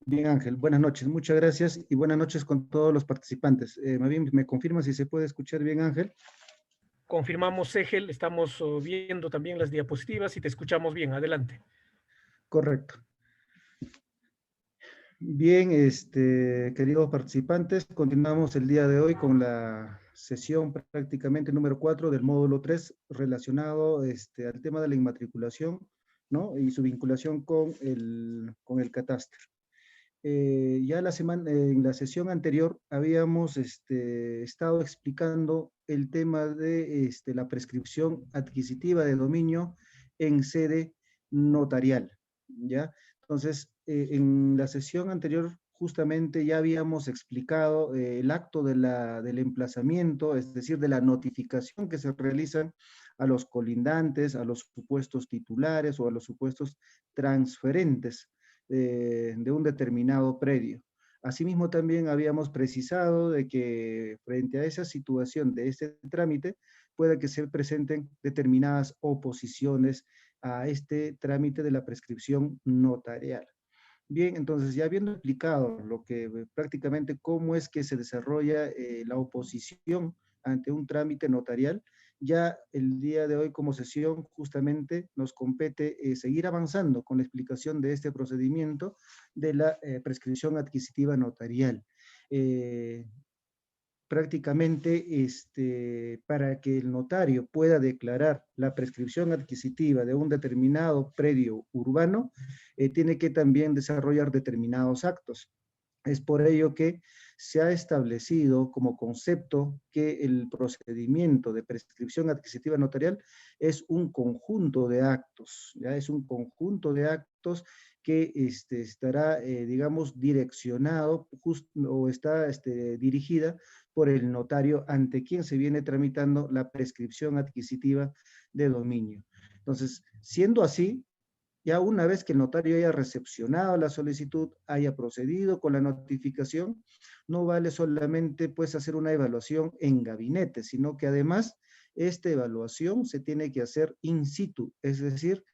Bien, Ángel, buenas noches, muchas gracias y buenas noches con todos los participantes. Más bien, ¿me confirma si se puede escuchar bien, Ángel? Confirmamos, Egel, estamos viendo también las diapositivas y te escuchamos bien. Adelante. Correcto. Bien, queridos participantes, continuamos el día de hoy con la sesión prácticamente número 4 del módulo 3 relacionado al tema de la inmatriculación, ¿no? Y su vinculación con el catastro. Ya en la sesión anterior habíamos estado explicando el tema de la prescripción adquisitiva de dominio en sede notarial, ¿ya? Entonces, en la sesión anterior justamente ya habíamos explicado el acto del emplazamiento, es decir, de la notificación que se realizan a los colindantes, a los supuestos titulares o a los supuestos transferentes de un determinado predio. Asimismo, también habíamos precisado de que frente a esa situación de este trámite, puede que se presenten determinadas oposiciones a este trámite de la prescripción notarial. Bien, entonces ya habiendo explicado lo que prácticamente cómo es que se desarrolla la oposición ante un trámite notarial, ya el día de hoy como sesión justamente nos compete seguir avanzando con la explicación de este procedimiento de la prescripción adquisitiva notarial. Eh, Prácticamente para que el notario pueda declarar la prescripción adquisitiva de un determinado predio urbano, tiene que también desarrollar determinados actos. Es por ello que se ha establecido como concepto que el procedimiento de prescripción adquisitiva notarial es un conjunto de actos, ¿ya? Es un conjunto de actos que estará, digamos, direccionado o está dirigida por el notario ante quien se viene tramitando la prescripción adquisitiva de dominio. Entonces, siendo así, ya una vez que el notario haya recepcionado la solicitud, haya procedido con la notificación, no vale solamente pues hacer una evaluación en gabinete, sino que además esta evaluación se tiene que hacer in situ, es decir,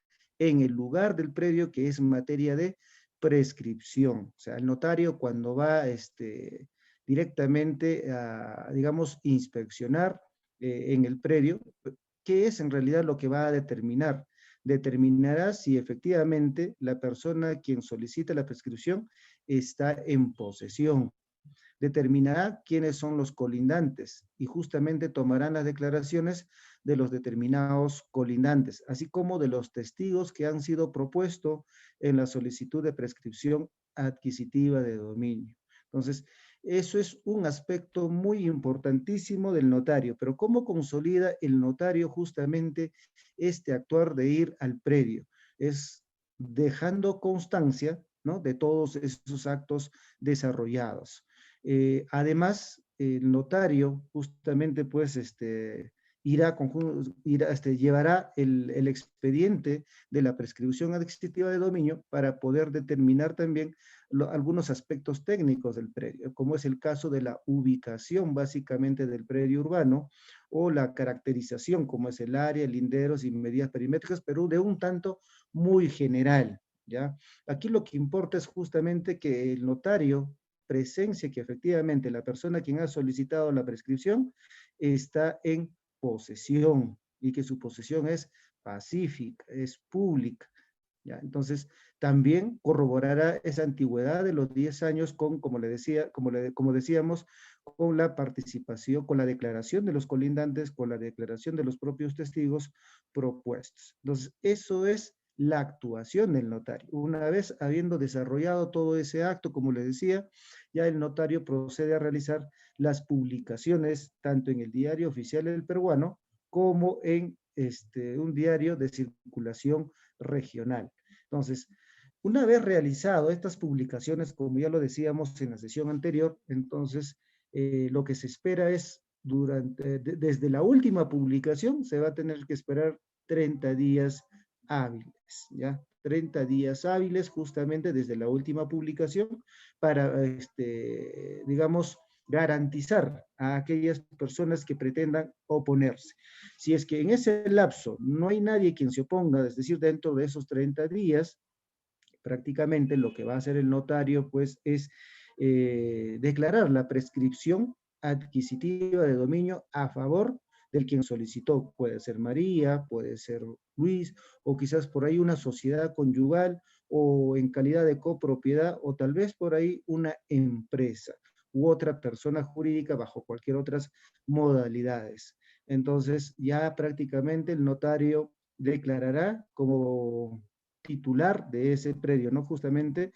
en el lugar del predio que es materia de prescripción. O sea, el notario cuando va directamente a, digamos, inspeccionar en el predio, ¿qué es en realidad lo que va a determinar? Determinará si efectivamente la persona quien solicita la prescripción está en posesión. Determinará quiénes son los colindantes y justamente tomarán las declaraciones de los determinados colindantes, así como de los testigos que han sido propuestos en la solicitud de prescripción adquisitiva de dominio. Entonces, eso es un aspecto muy importantísimo del notario, pero ¿cómo consolida el notario justamente este actuar de ir al predio? Es dejando constancia, ¿no?, de todos esos actos desarrollados. Además, el notario justamente pues llevará el expediente de la prescripción adquisitiva de dominio para poder determinar también algunos aspectos técnicos del predio, como es el caso de la ubicación básicamente del predio urbano o la caracterización, como es el área, linderos y medidas perimétricas, pero de un tanto muy general, ¿ya? Aquí lo que importa es justamente que el notario presencia que efectivamente la persona quien ha solicitado la prescripción está en posesión y que su posesión es pacífica, es pública. ¿Ya? Entonces, también corroborará esa antigüedad de los 10 años con, como le decía, como decíamos, con la participación, con la declaración de los colindantes, con la declaración de los propios testigos propuestos. Entonces, eso es la actuación del notario. Una vez habiendo desarrollado todo ese acto, como le decía, ya el notario procede a realizar las publicaciones tanto en el diario oficial del peruano como en un diario de circulación regional. Entonces, una vez realizado estas publicaciones, como ya lo decíamos en la sesión anterior, entonces lo que se espera es desde la última publicación se va a tener que esperar 30 días hábiles, ¿ya? 30 días hábiles justamente desde la última publicación para, digamos, garantizar a aquellas personas que pretendan oponerse. Si es que en ese lapso no hay nadie quien se oponga, es decir, dentro de esos 30 días, prácticamente lo que va a hacer el notario, pues, es declarar la prescripción adquisitiva de dominio a favor del quien solicitó. Puede ser María, puede ser Luis, o quizás por ahí una sociedad conyugal, o en calidad de copropiedad, o tal vez por ahí una empresa u otra persona jurídica bajo cualquier otras modalidades. Entonces, ya prácticamente el notario declarará como titular de ese predio, ¿no? Justamente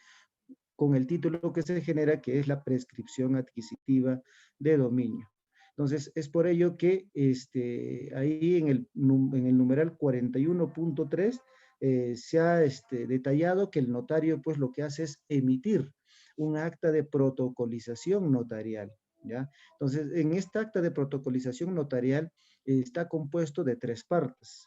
con el título que se genera, que es la prescripción adquisitiva de dominio. Entonces, es por ello que ahí en el numeral 41.3 se ha detallado que el notario pues lo que hace es emitir un acta de protocolización notarial, ¿ya? Entonces, en esta acta de protocolización notarial está compuesto de tres partes.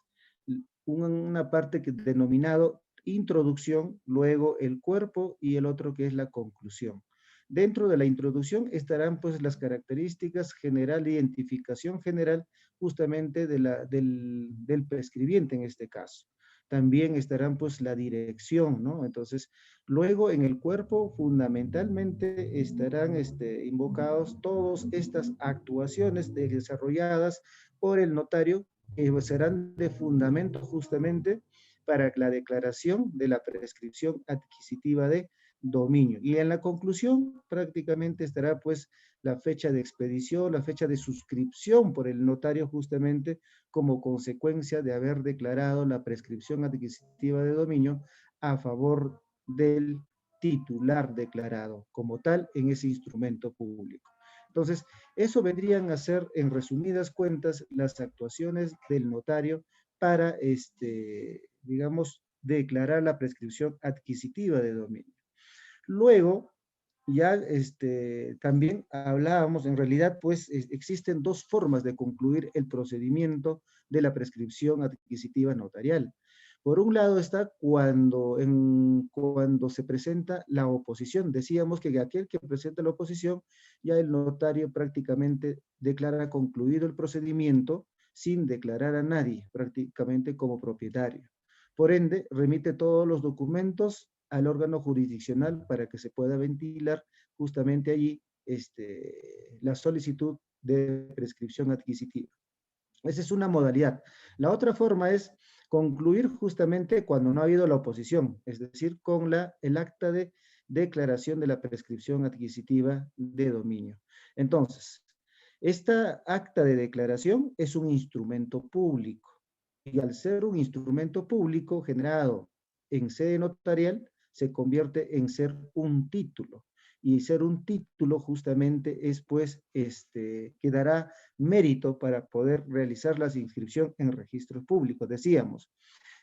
Una parte que denominado introducción, luego el cuerpo y el otro que es la conclusión. Dentro de la introducción estarán pues las características general, identificación general justamente del prescribiente en este caso. También estarán pues la dirección, ¿no? Entonces, luego en el cuerpo fundamentalmente estarán invocados todas estas actuaciones desarrolladas por el notario que serán de fundamento justamente para la declaración de la prescripción adquisitiva de dominio. Y en la conclusión prácticamente estará pues la fecha de expedición, la fecha de suscripción por el notario justamente como consecuencia de haber declarado la prescripción adquisitiva de dominio a favor del titular declarado como tal en ese instrumento público. Entonces, eso vendrían a ser, en resumidas cuentas, las actuaciones del notario para, digamos, declarar la prescripción adquisitiva de dominio. Luego, ya también hablábamos, en realidad, pues existen dos formas de concluir el procedimiento de la prescripción adquisitiva notarial. Por un lado está cuando se presenta la oposición. Decíamos que aquel que presenta la oposición, ya el notario prácticamente declara concluido el procedimiento sin declarar a nadie, prácticamente como propietario. Por ende, remite todos los documentos al órgano jurisdiccional para que se pueda ventilar justamente allí la solicitud de prescripción adquisitiva. Esa es una modalidad. La otra forma es concluir justamente cuando no ha habido la oposición, es decir, con el acta de declaración de la prescripción adquisitiva de dominio. Entonces, esta acta de declaración es un instrumento público y al ser un instrumento público generado en sede notarial, se convierte en ser un título. Y ser un título justamente es pues, que dará mérito para poder realizar la inscripción en registros públicos. Decíamos,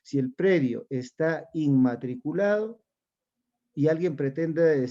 si el predio está inmatriculado y alguien pretende,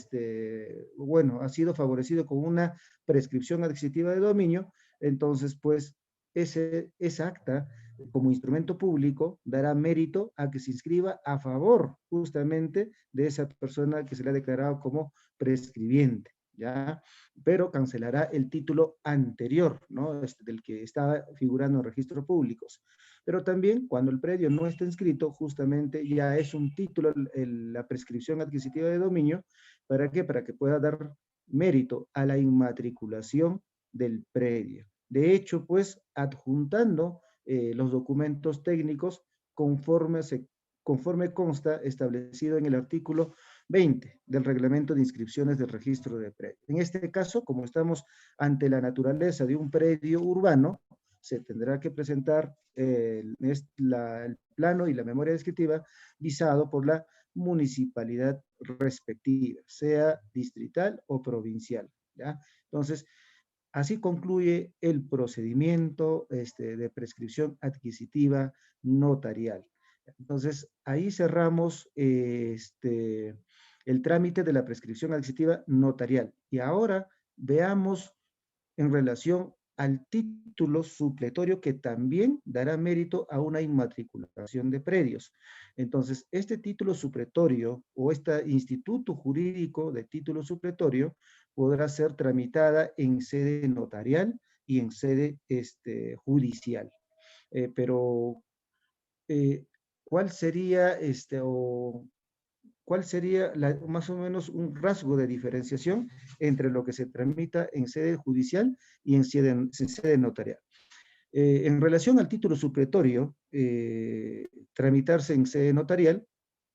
bueno, ha sido favorecido con una prescripción adquisitiva de dominio, entonces pues esa acta como instrumento público dará mérito a que se inscriba a favor justamente de esa persona que se le ha declarado como prescribiente, ¿ya? Pero cancelará el título anterior, ¿no? Del que estaba figurando en registros públicos. Pero también cuando el predio no está inscrito, justamente ya es un título la prescripción adquisitiva de dominio. ¿Para qué? Para que pueda dar mérito a la inmatriculación del predio. De hecho, pues adjuntando los documentos técnicos conforme, conforme consta establecido en el artículo 20 del reglamento de inscripciones del registro de predio. En este caso, como estamos ante la naturaleza de un predio urbano, se tendrá que presentar el plano y la memoria descriptiva visado por la municipalidad respectiva, sea distrital o provincial, ¿ya? Entonces, así concluye el procedimiento de prescripción adquisitiva notarial. Entonces, ahí cerramos el trámite de la prescripción adquisitiva notarial. Y ahora veamos en relación al título supletorio que también dará mérito a una inmatriculación de predios. Entonces, este título supletorio o este instituto jurídico de título supletorio podrá ser tramitada en sede notarial y en sede judicial. Pero, ¿cuál sería o ¿cuál sería más o menos un rasgo de diferenciación entre lo que se tramita en sede judicial y en sede notarial? En relación al título supletorio, tramitarse en sede notarial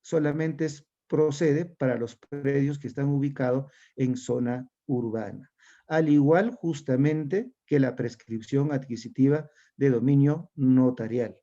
solamente procede para los predios que están ubicados en zona urbana, al igual justamente que la prescripción adquisitiva de dominio notarial.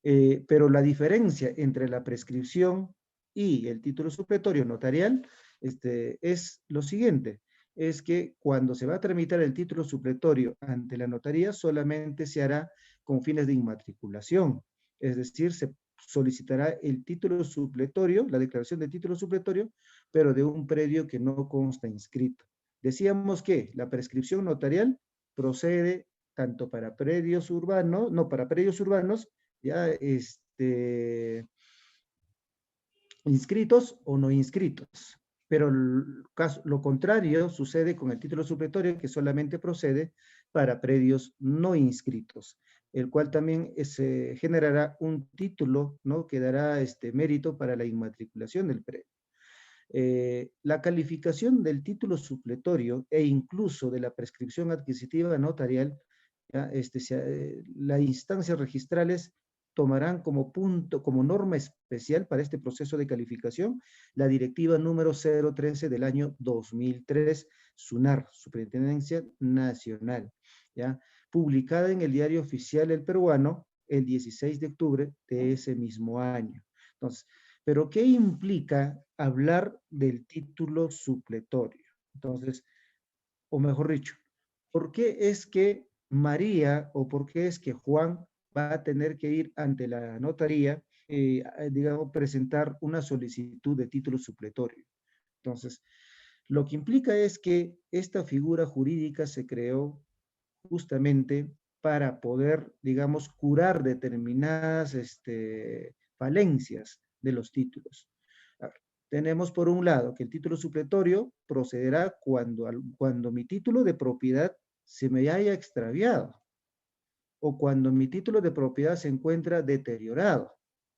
Pero la diferencia entre la prescripción y el título supletorio notarial es lo siguiente, es que cuando se va a tramitar el título supletorio ante la notaría solamente se hará con fines de inmatriculación, es decir, se solicitará el título supletorio, la declaración de título supletorio, pero de un predio que no consta inscrito. Decíamos que la prescripción notarial procede tanto para predios urbanos, no para predios urbanos, ya inscritos o no inscritos. Pero lo contrario sucede con el título supletorio, que solamente procede para predios no inscritos, el cual también generará un título, ¿no?, que dará mérito para la inmatriculación del predio. La calificación del título supletorio e incluso de la prescripción adquisitiva notarial, ¿ya? Las instancias registrales tomarán como punto, como norma especial para este proceso de calificación, la directiva número 013 del año 2003, SUNAR, Superintendencia Nacional, ¿ya? Publicada en el Diario Oficial El Peruano el 16 de octubre de ese mismo año. Entonces, pero ¿qué implica hablar del título supletorio? Entonces, o mejor dicho, ¿por qué es que María o por qué es que Juan va a tener que ir ante la notaría, digamos, presentar una solicitud de título supletorio? Entonces, lo que implica es que esta figura jurídica se creó justamente para poder, digamos, curar determinadas falencias de los títulos. A ver, tenemos por un lado que el título supletorio procederá cuando mi título de propiedad se me haya extraviado o cuando mi título de propiedad se encuentra deteriorado.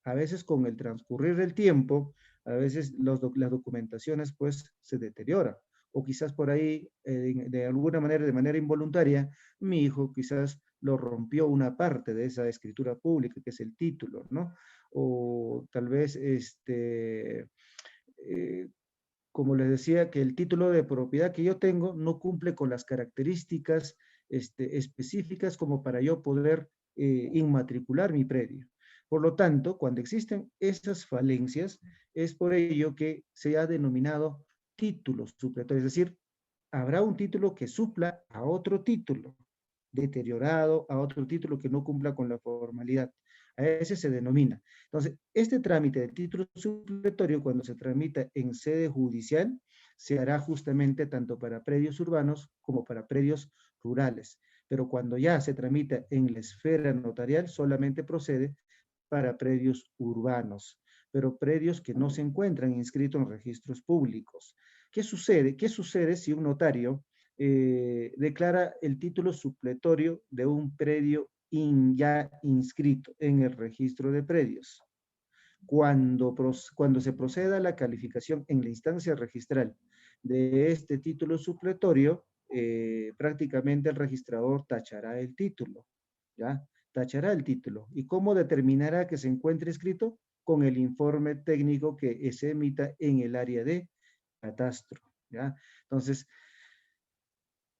A veces con el transcurrir del tiempo, a veces las documentaciones pues se deterioran. O quizás por ahí, de alguna manera, de manera involuntaria, mi hijo quizás lo rompió una parte de esa escritura pública, que es el título, ¿no? O tal vez, como les decía, que el título de propiedad que yo tengo no cumple con las características específicas como para yo poder inmatricular mi predio. Por lo tanto, cuando existen esas falencias, es por ello que se ha denominado título supletorio, es decir, habrá un título que supla a otro título, deteriorado a otro título que no cumpla con la formalidad. A ese se denomina. Entonces, este trámite de título supletorio, cuando se tramita en sede judicial, se hará justamente tanto para predios urbanos como para predios rurales. Pero cuando ya se tramita en la esfera notarial, solamente procede para predios urbanos, pero predios que no se encuentran inscritos en registros públicos. ¿Qué sucede? ¿Qué sucede si un notario declara el título supletorio de un predio ya inscrito en el registro de predios? Cuando se proceda a la calificación en la instancia registral de este título supletorio, prácticamente el registrador tachará el título, ¿ya? Tachará el título. ¿Y cómo determinará que se encuentre escrito? Con el informe técnico que se emita en el área de catastro, ¿ya? Entonces,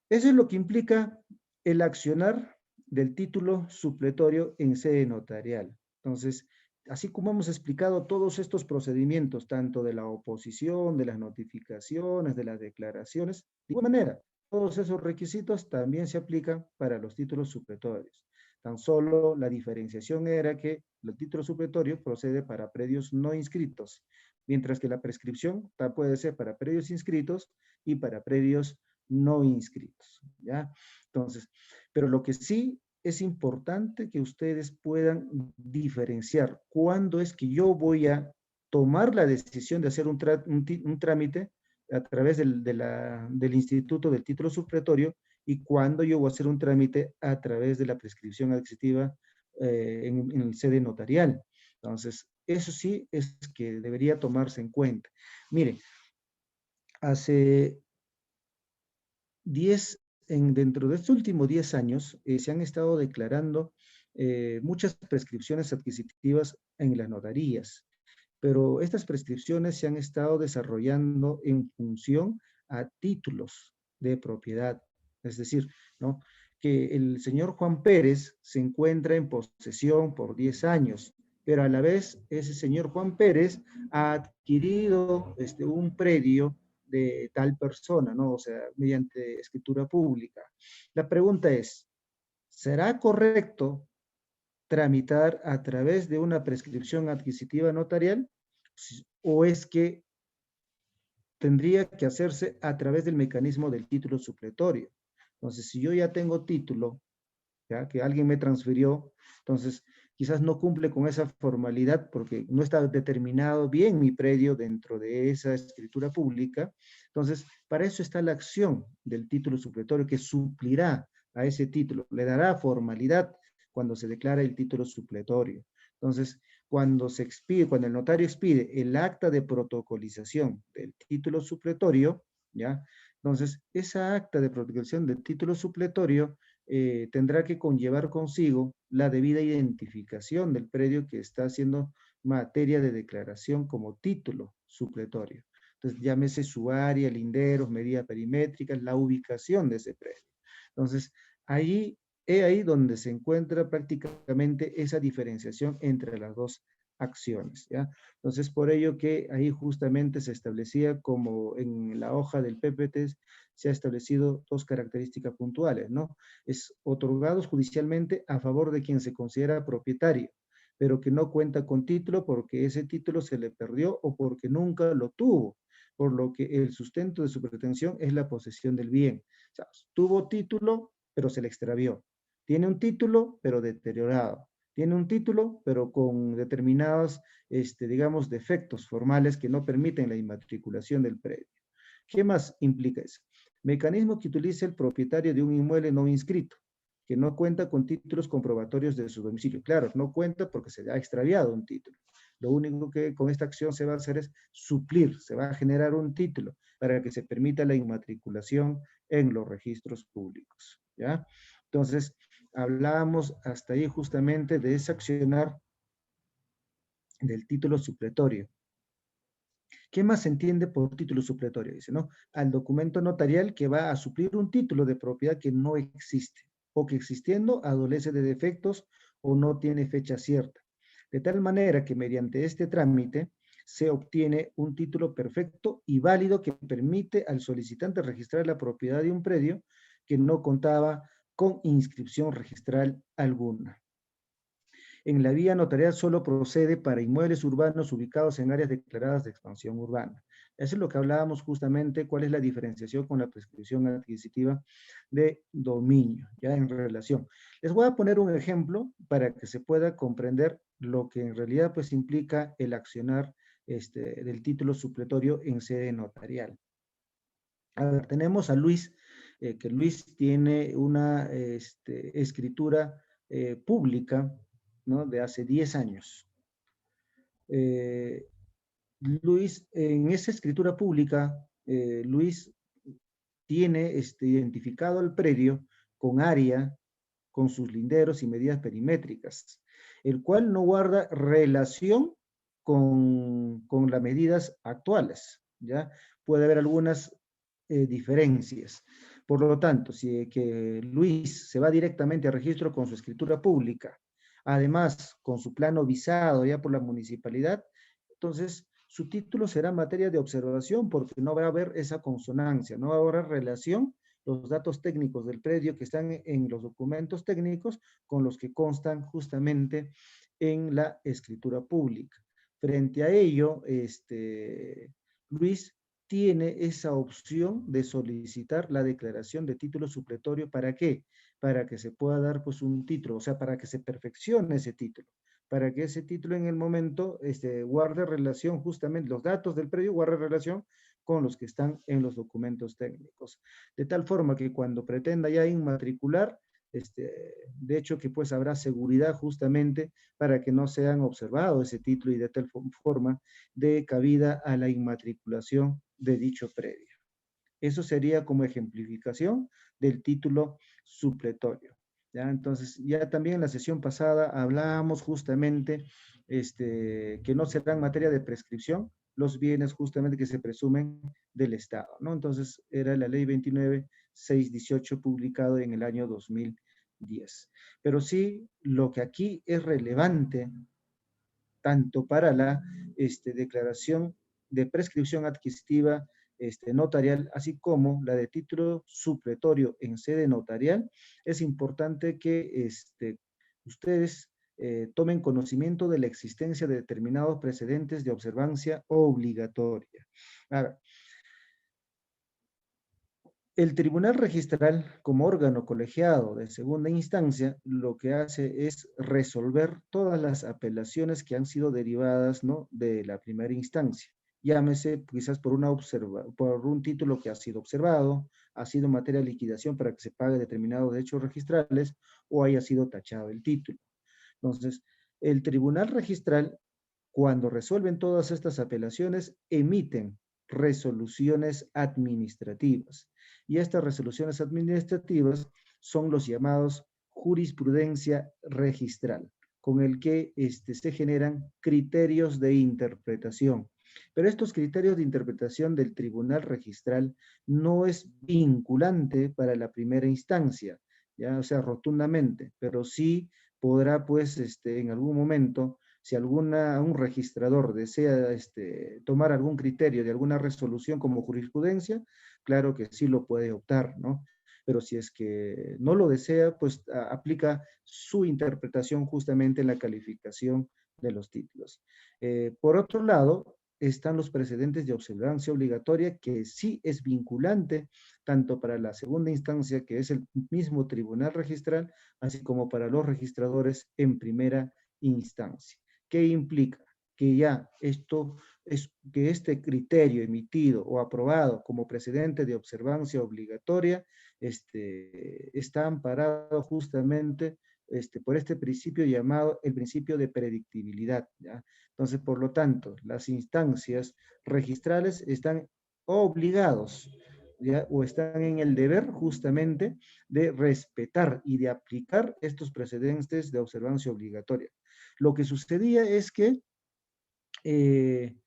eso es lo que implica el accionar del título supletorio en sede notarial. Entonces, así como hemos explicado todos estos procedimientos, tanto de la oposición, de las notificaciones, de las declaraciones, de igual manera, todos esos requisitos también se aplican para los títulos supletorios. Tan solo la diferenciación era que el título supletorio procede para predios no inscritos, mientras que la prescripción puede ser para predios inscritos y para predios no inscritos, ¿ya? Entonces, pero lo que sí es importante que ustedes puedan diferenciar cuándo es que yo voy a tomar la decisión de hacer un trámite a través del Instituto del Título Supletorio y cuándo yo voy a hacer un trámite a través de la prescripción adquisitiva en el sede notarial. Entonces, eso sí es que debería tomarse en cuenta. Mire, hace 10, dentro de estos últimos 10 años, se han estado declarando muchas prescripciones adquisitivas en las notarías, pero estas prescripciones se han estado desarrollando en función a títulos de propiedad. Es decir, ¿no? Que el señor Juan Pérez se encuentra en posesión por 10 años, pero a la vez ese señor Juan Pérez ha adquirido un predio de tal persona, ¿no? O sea, mediante escritura pública. La pregunta es, ¿será correcto tramitar a través de una prescripción adquisitiva notarial? ¿O es que tendría que hacerse a través del mecanismo del título supletorio? Entonces, si yo ya tengo título, ya que alguien me transfirió, entonces quizás no cumple con esa formalidad porque no está determinado bien mi predio dentro de esa escritura pública. Entonces, para eso está la acción del título supletorio que suplirá a ese título, le dará formalidad cuando se declara el título supletorio. Entonces, cuando el notario expide el acta de protocolización del título supletorio, ¿ya? Entonces, esa acta de protocolización del título supletorio tendrá que conllevar consigo la debida identificación del predio que está haciendo materia de declaración como título supletorio. Entonces, llámese su área, linderos, medidas perimétricas, la ubicación de ese predio. Entonces, ahí donde se encuentra prácticamente esa diferenciación entre las dos acciones, ¿ya? Entonces, por ello que ahí justamente se establecía como en la hoja del PPT se ha establecido dos características puntuales, ¿no? Es otorgados judicialmente a favor de quien se considera propietario, pero que no cuenta con título porque ese título se le perdió o porque nunca lo tuvo, por lo que el sustento de su pretensión es la posesión del bien. O sea, tuvo título, pero se le extravió. Tiene un título, pero deteriorado. Tiene un título, pero con determinados, digamos, defectos formales que no permiten la inmatriculación del predio. ¿Qué más implica eso? Mecanismo que utiliza el propietario de un inmueble no inscrito, que no cuenta con títulos comprobatorios de su domicilio. Claro, no cuenta porque se le ha extraviado un título. Lo único que con esta acción se va a hacer es suplir, se va a generar un título para que se permita la inmatriculación en los registros públicos, ¿ya? Entonces, hablábamos hasta ahí justamente de ese accionar del título supletorio. ¿Qué más se entiende por título supletorio? Dice, ¿no? Al documento notarial que va a suplir un título de propiedad que no existe o que existiendo adolece de defectos o no tiene fecha cierta. De tal manera que mediante este trámite se obtiene un título perfecto y válido que permite al solicitante registrar la propiedad de un predio que no contaba con inscripción registral alguna. En la vía notarial solo procede para inmuebles urbanos ubicados en áreas declaradas de expansión urbana. Eso es lo que hablábamos justamente, cuál es la diferenciación con la prescripción adquisitiva de dominio, ya en relación. Les voy a poner un ejemplo para que se pueda comprender lo que en realidad pues implica el accionar del título supletorio en sede notarial. A ver, tenemos a Luis, que Luis tiene una escritura pública, ¿no? De hace 10 años. Eh, Luis, en esa escritura pública, Luis tiene identificado el predio con área, con sus linderos y medidas perimétricas, el cual no guarda relación con las medidas actuales, ¿ya? Puede haber algunas diferencias. Por lo tanto, si que Luis se va directamente a registro con su escritura pública, además con su plano visado ya por la municipalidad, entonces su título será materia de observación porque no va a haber esa consonancia, no va a haber relación los datos técnicos del predio que están en los documentos técnicos con los que constan justamente en la escritura pública. Frente a ello, Luis tiene esa opción de solicitar la declaración de título supletorio. ¿Para qué? Para que se pueda dar pues un título, o sea, para que se perfeccione ese título, para que ese título en el momento guarde relación, justamente los datos del predio guarde relación con los que están en los documentos técnicos. De tal forma que cuando pretenda ya inmatricular, de hecho que pues habrá seguridad justamente para que no sean observados ese título y de tal forma de cabida a la inmatriculación de dicho predio. Eso sería como ejemplificación del título supletorio. ¿Ya? Entonces, ya también en la sesión pasada hablábamos justamente que no serán materia de prescripción los bienes justamente que se presumen del Estado, ¿no? Entonces, era la ley 29.618 publicado en el año 2010. Pero sí, lo que aquí es relevante, tanto para la declaración de prescripción adquisitiva notarial, así como la de título supletorio en sede notarial, es importante que ustedes tomen conocimiento de la existencia de determinados precedentes de observancia obligatoria. Ahora, el Tribunal Registral, como órgano colegiado de segunda instancia, lo que hace es resolver todas las apelaciones que han sido derivadas, ¿no?, de la primera instancia. Llámese quizás por un título que ha sido observado, ha sido materia de liquidación para que se pague determinados derechos registrales o haya sido tachado el título. Entonces, el Tribunal Registral, cuando resuelven todas estas apelaciones, emiten resoluciones administrativas. Y estas resoluciones administrativas son los llamados jurisprudencia registral, con el que se generan criterios de interpretación. Pero estos criterios de interpretación del Tribunal Registral no es vinculante para la primera instancia, ya, o sea, rotundamente, pero sí podrá, pues, en algún momento, si un registrador desea tomar algún criterio de alguna resolución como jurisprudencia, claro que sí lo puede optar, ¿no? Pero si es que no lo desea, pues aplica su interpretación justamente en la calificación de los títulos. Por otro lado, están los precedentes de observancia obligatoria, que sí es vinculante tanto para la segunda instancia, que es el mismo tribunal registral, así como para los registradores en primera instancia. ¿Qué implica? Que ya que este criterio emitido o aprobado como precedente de observancia obligatoria está amparado justamente por este principio llamado el principio de predictibilidad, ¿ya? Entonces, por lo tanto, las instancias registrales están obligados, ¿ya?, o están en el deber justamente de respetar y de aplicar estos precedentes de observancia obligatoria. Lo que sucedía es que eh,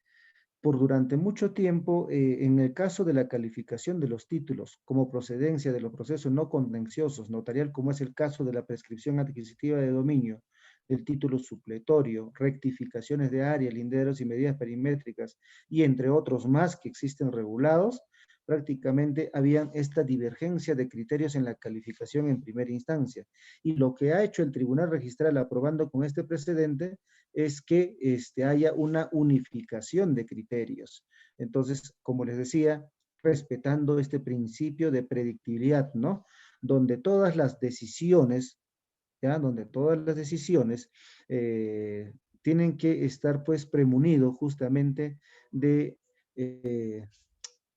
por durante mucho tiempo, en el caso de la calificación de los títulos como procedencia de los procesos no contenciosos notarial, como es el caso de la prescripción adquisitiva de dominio, del título supletorio, rectificaciones de área, linderos y medidas perimétricas, y entre otros más que existen regulados, prácticamente habían esta divergencia de criterios en la calificación en primera instancia. Y lo que ha hecho el Tribunal Registral aprobando con este precedente es que haya una unificación de criterios. Entonces, como les decía, respetando este principio de predictibilidad, ¿no? Donde todas las decisiones, ¿ya? Donde todas las decisiones tienen que estar, pues, premunidos justamente de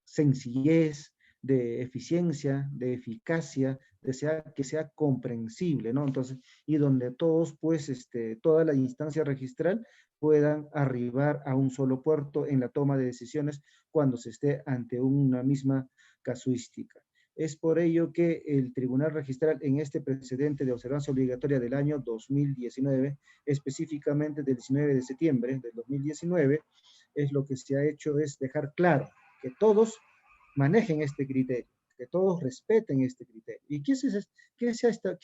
sencillez, de eficiencia, de eficacia, que sea comprensible, ¿no? Entonces, y donde todos, pues, toda la instancia registral puedan arribar a un solo puerto en la toma de decisiones cuando se esté ante una misma casuística. Es por ello que el Tribunal Registral en este precedente de observancia obligatoria del año 2019, específicamente del 19 de septiembre del 2019, es lo que se ha hecho es dejar claro que todos manejen este criterio, que todos respeten este criterio. ¿Y qué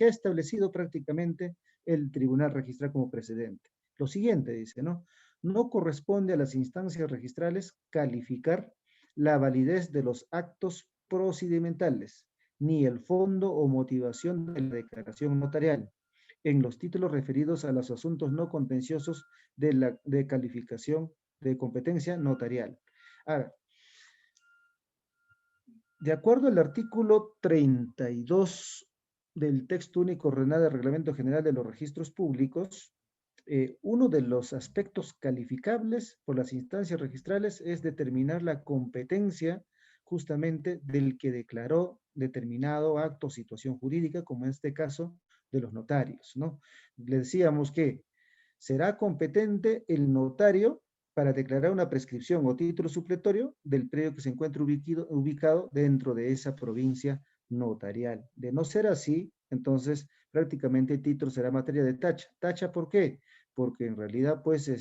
ha establecido prácticamente el Tribunal Registral como precedente? Lo siguiente dice, ¿no? No corresponde a las instancias registrales calificar la validez de los actos procedimentales, ni el fondo o motivación de la declaración notarial, en los títulos referidos a los asuntos no contenciosos de calificación de competencia notarial. Ahora, de acuerdo al artículo 32 del texto único ordenado del Reglamento General de los Registros Públicos, uno de los aspectos calificables por las instancias registrales es determinar la competencia justamente del que declaró determinado acto o situación jurídica, como en este caso de los notarios, ¿no? Le decíamos que será competente el notario para declarar una prescripción o título supletorio del predio que se encuentre ubicado dentro de esa provincia notarial. De no ser así, entonces prácticamente el título será materia de tacha. ¿Tacha por qué? Porque en realidad pues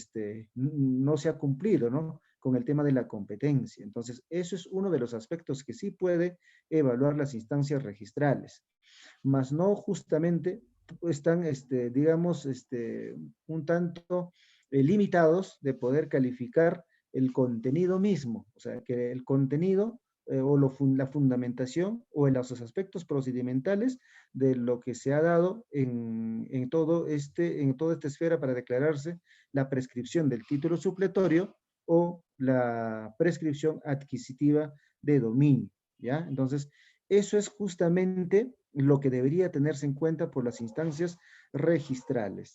no se ha cumplido, ¿no? Con el tema de la competencia. Entonces, eso es uno de los aspectos que sí puede evaluar las instancias registrales, más no justamente están, digamos, un tanto limitados de poder calificar el contenido mismo, o sea, que el contenido la fundamentación o en los aspectos procedimentales de lo que se ha dado en toda esta esfera para declararse la prescripción del título supletorio o la prescripción adquisitiva de dominio, ¿ya? Entonces, eso es justamente lo que debería tenerse en cuenta por las instancias registrales.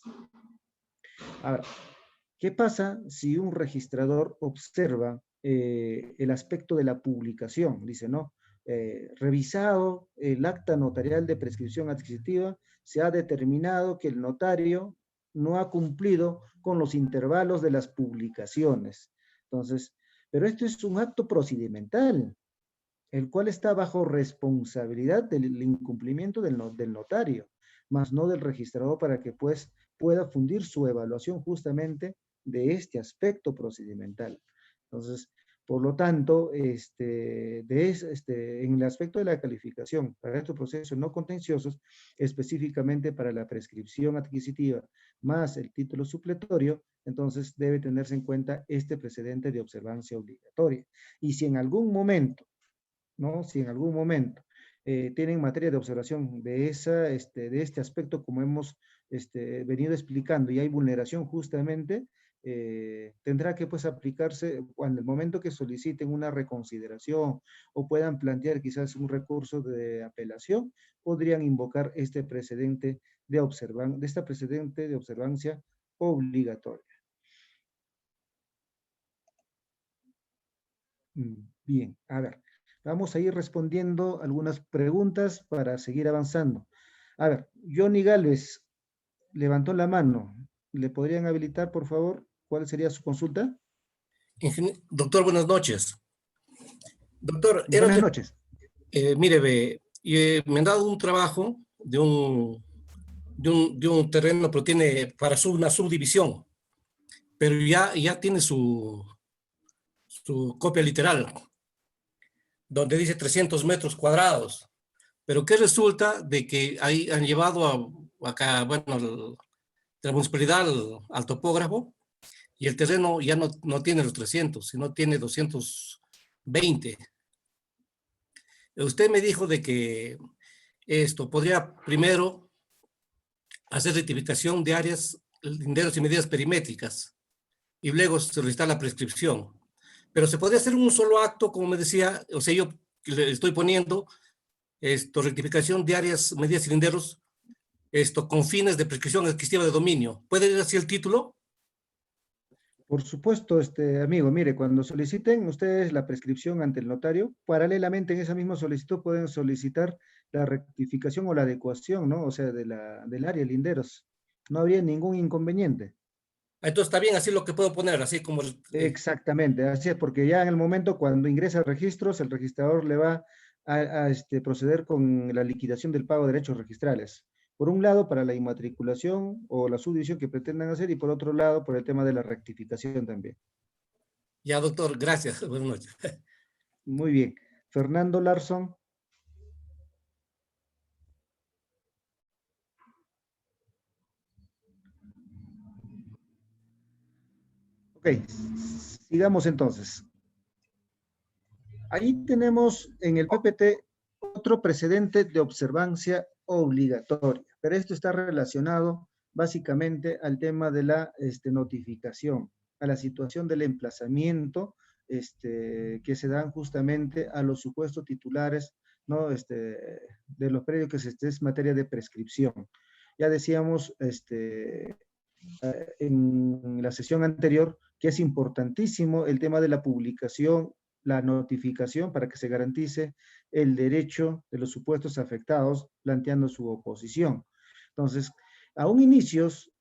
Ahora, ¿qué pasa si un registrador observa el aspecto de la publicación? Dice, ¿no? Revisado el acta notarial de prescripción adquisitiva, se ha determinado que el notario no ha cumplido con los intervalos de las publicaciones. Entonces, pero esto es un acto procedimental, el cual está bajo responsabilidad del incumplimiento del notario, más no del registrador para que pues pueda fundir su evaluación justamente de este aspecto procedimental. Entonces, por lo tanto, en el aspecto de la calificación para estos procesos no contenciosos, específicamente para la prescripción adquisitiva más el título supletorio, entonces debe tenerse en cuenta este precedente de observancia obligatoria. Y si en algún momento, ¿no? Si en algún momento tienen materia de observación de este aspecto, como hemos venido explicando, y hay vulneración justamente, tendrá que pues aplicarse cuando el momento que soliciten una reconsideración o puedan plantear quizás un recurso de apelación, podrían invocar este precedente esta precedente de observancia obligatoria. Bien, a ver. Vamos a ir respondiendo algunas preguntas para seguir avanzando. A ver, Johnny Galvez levantó la mano. ¿Le podrían habilitar, por favor? ¿Cuál sería su consulta? Doctor, buenas noches. Doctor, Buenas noches. mire, me han dado un trabajo de un terreno, pero tiene para una subdivisión, pero ya tiene su copia literal, donde dice 300 metros cuadrados. Pero ¿qué resulta de que ahí han llevado acá, bueno, de la municipalidad al topógrafo, y el terreno ya no tiene los 300, sino tiene 220? Usted me dijo de que esto podría primero hacer rectificación de áreas, linderos y medidas perimétricas, y luego solicitar la prescripción. Pero se podría hacer un solo acto, como me decía, o sea, yo le estoy poniendo rectificación de áreas, medidas y linderos, con fines de prescripción adquisitiva de dominio. ¿Puede ir así el título? Por supuesto, amigo, mire, cuando soliciten ustedes la prescripción ante el notario, paralelamente en esa misma solicitud pueden solicitar la rectificación o la adecuación, ¿no? O sea, del área de linderos. No habría ningún inconveniente. Entonces está bien, así lo que puedo poner, así como... Exactamente, así es, porque ya en el momento cuando ingresa a registros, el registrador le va a proceder con la liquidación del pago de derechos registrales. Por un lado, para la inmatriculación o la subdivisión que pretendan hacer, y por otro lado, por el tema de la rectificación también. Ya, doctor, gracias. Buenas noches. Muy bien. Fernando Larsson. Ok, sigamos entonces. Ahí tenemos en el PPT otro precedente de observancia obligatoria, pero esto está relacionado básicamente al tema de la notificación, a la situación del emplazamiento que se dan justamente a los supuestos titulares, ¿no? De los predios que es materia de prescripción. Ya decíamos en la sesión anterior que es importantísimo el tema de la publicación la notificación para que se garantice el derecho de los supuestos afectados planteando su oposición. Entonces, a un inicios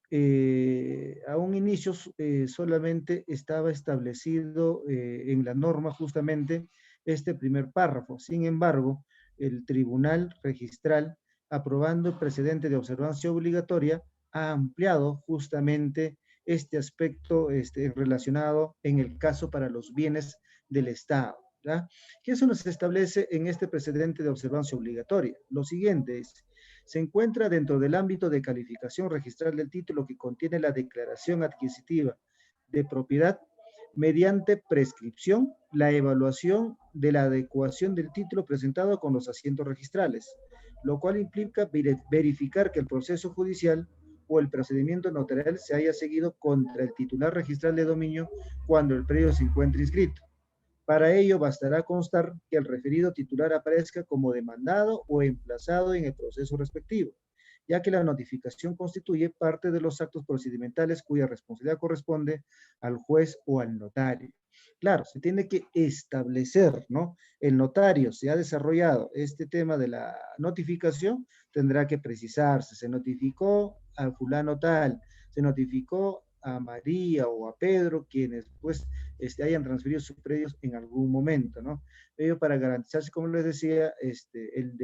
solamente estaba establecido en la norma justamente este primer párrafo. Sin embargo, el Tribunal Registral, aprobando el precedente de observancia obligatoria, ha ampliado justamente este aspecto relacionado en el caso para los bienes del Estado. ¿Ya? ¿Qué eso nos establece en este precedente de observancia obligatoria? Lo siguiente es, se encuentra dentro del ámbito de calificación registral del título que contiene la declaración adquisitiva de propiedad mediante prescripción, la evaluación de la adecuación del título presentado con los asientos registrales, lo cual implica verificar que el proceso judicial o el procedimiento notarial se haya seguido contra el titular registral de dominio cuando el predio se encuentre inscrito. Para ello bastará constar que el referido titular aparezca como demandado o emplazado en el proceso respectivo, ya que la notificación constituye parte de los actos procedimentales cuya responsabilidad corresponde al juez o al notario. Claro, se tiene que establecer, ¿no? El notario, se ha desarrollado este tema de la notificación, tendrá que precisarse, se notificó a fulano tal, se notificó a María o a Pedro, quienes pues hayan transferido sus predios en algún momento, ¿no? Ello para garantizarse, como les decía, el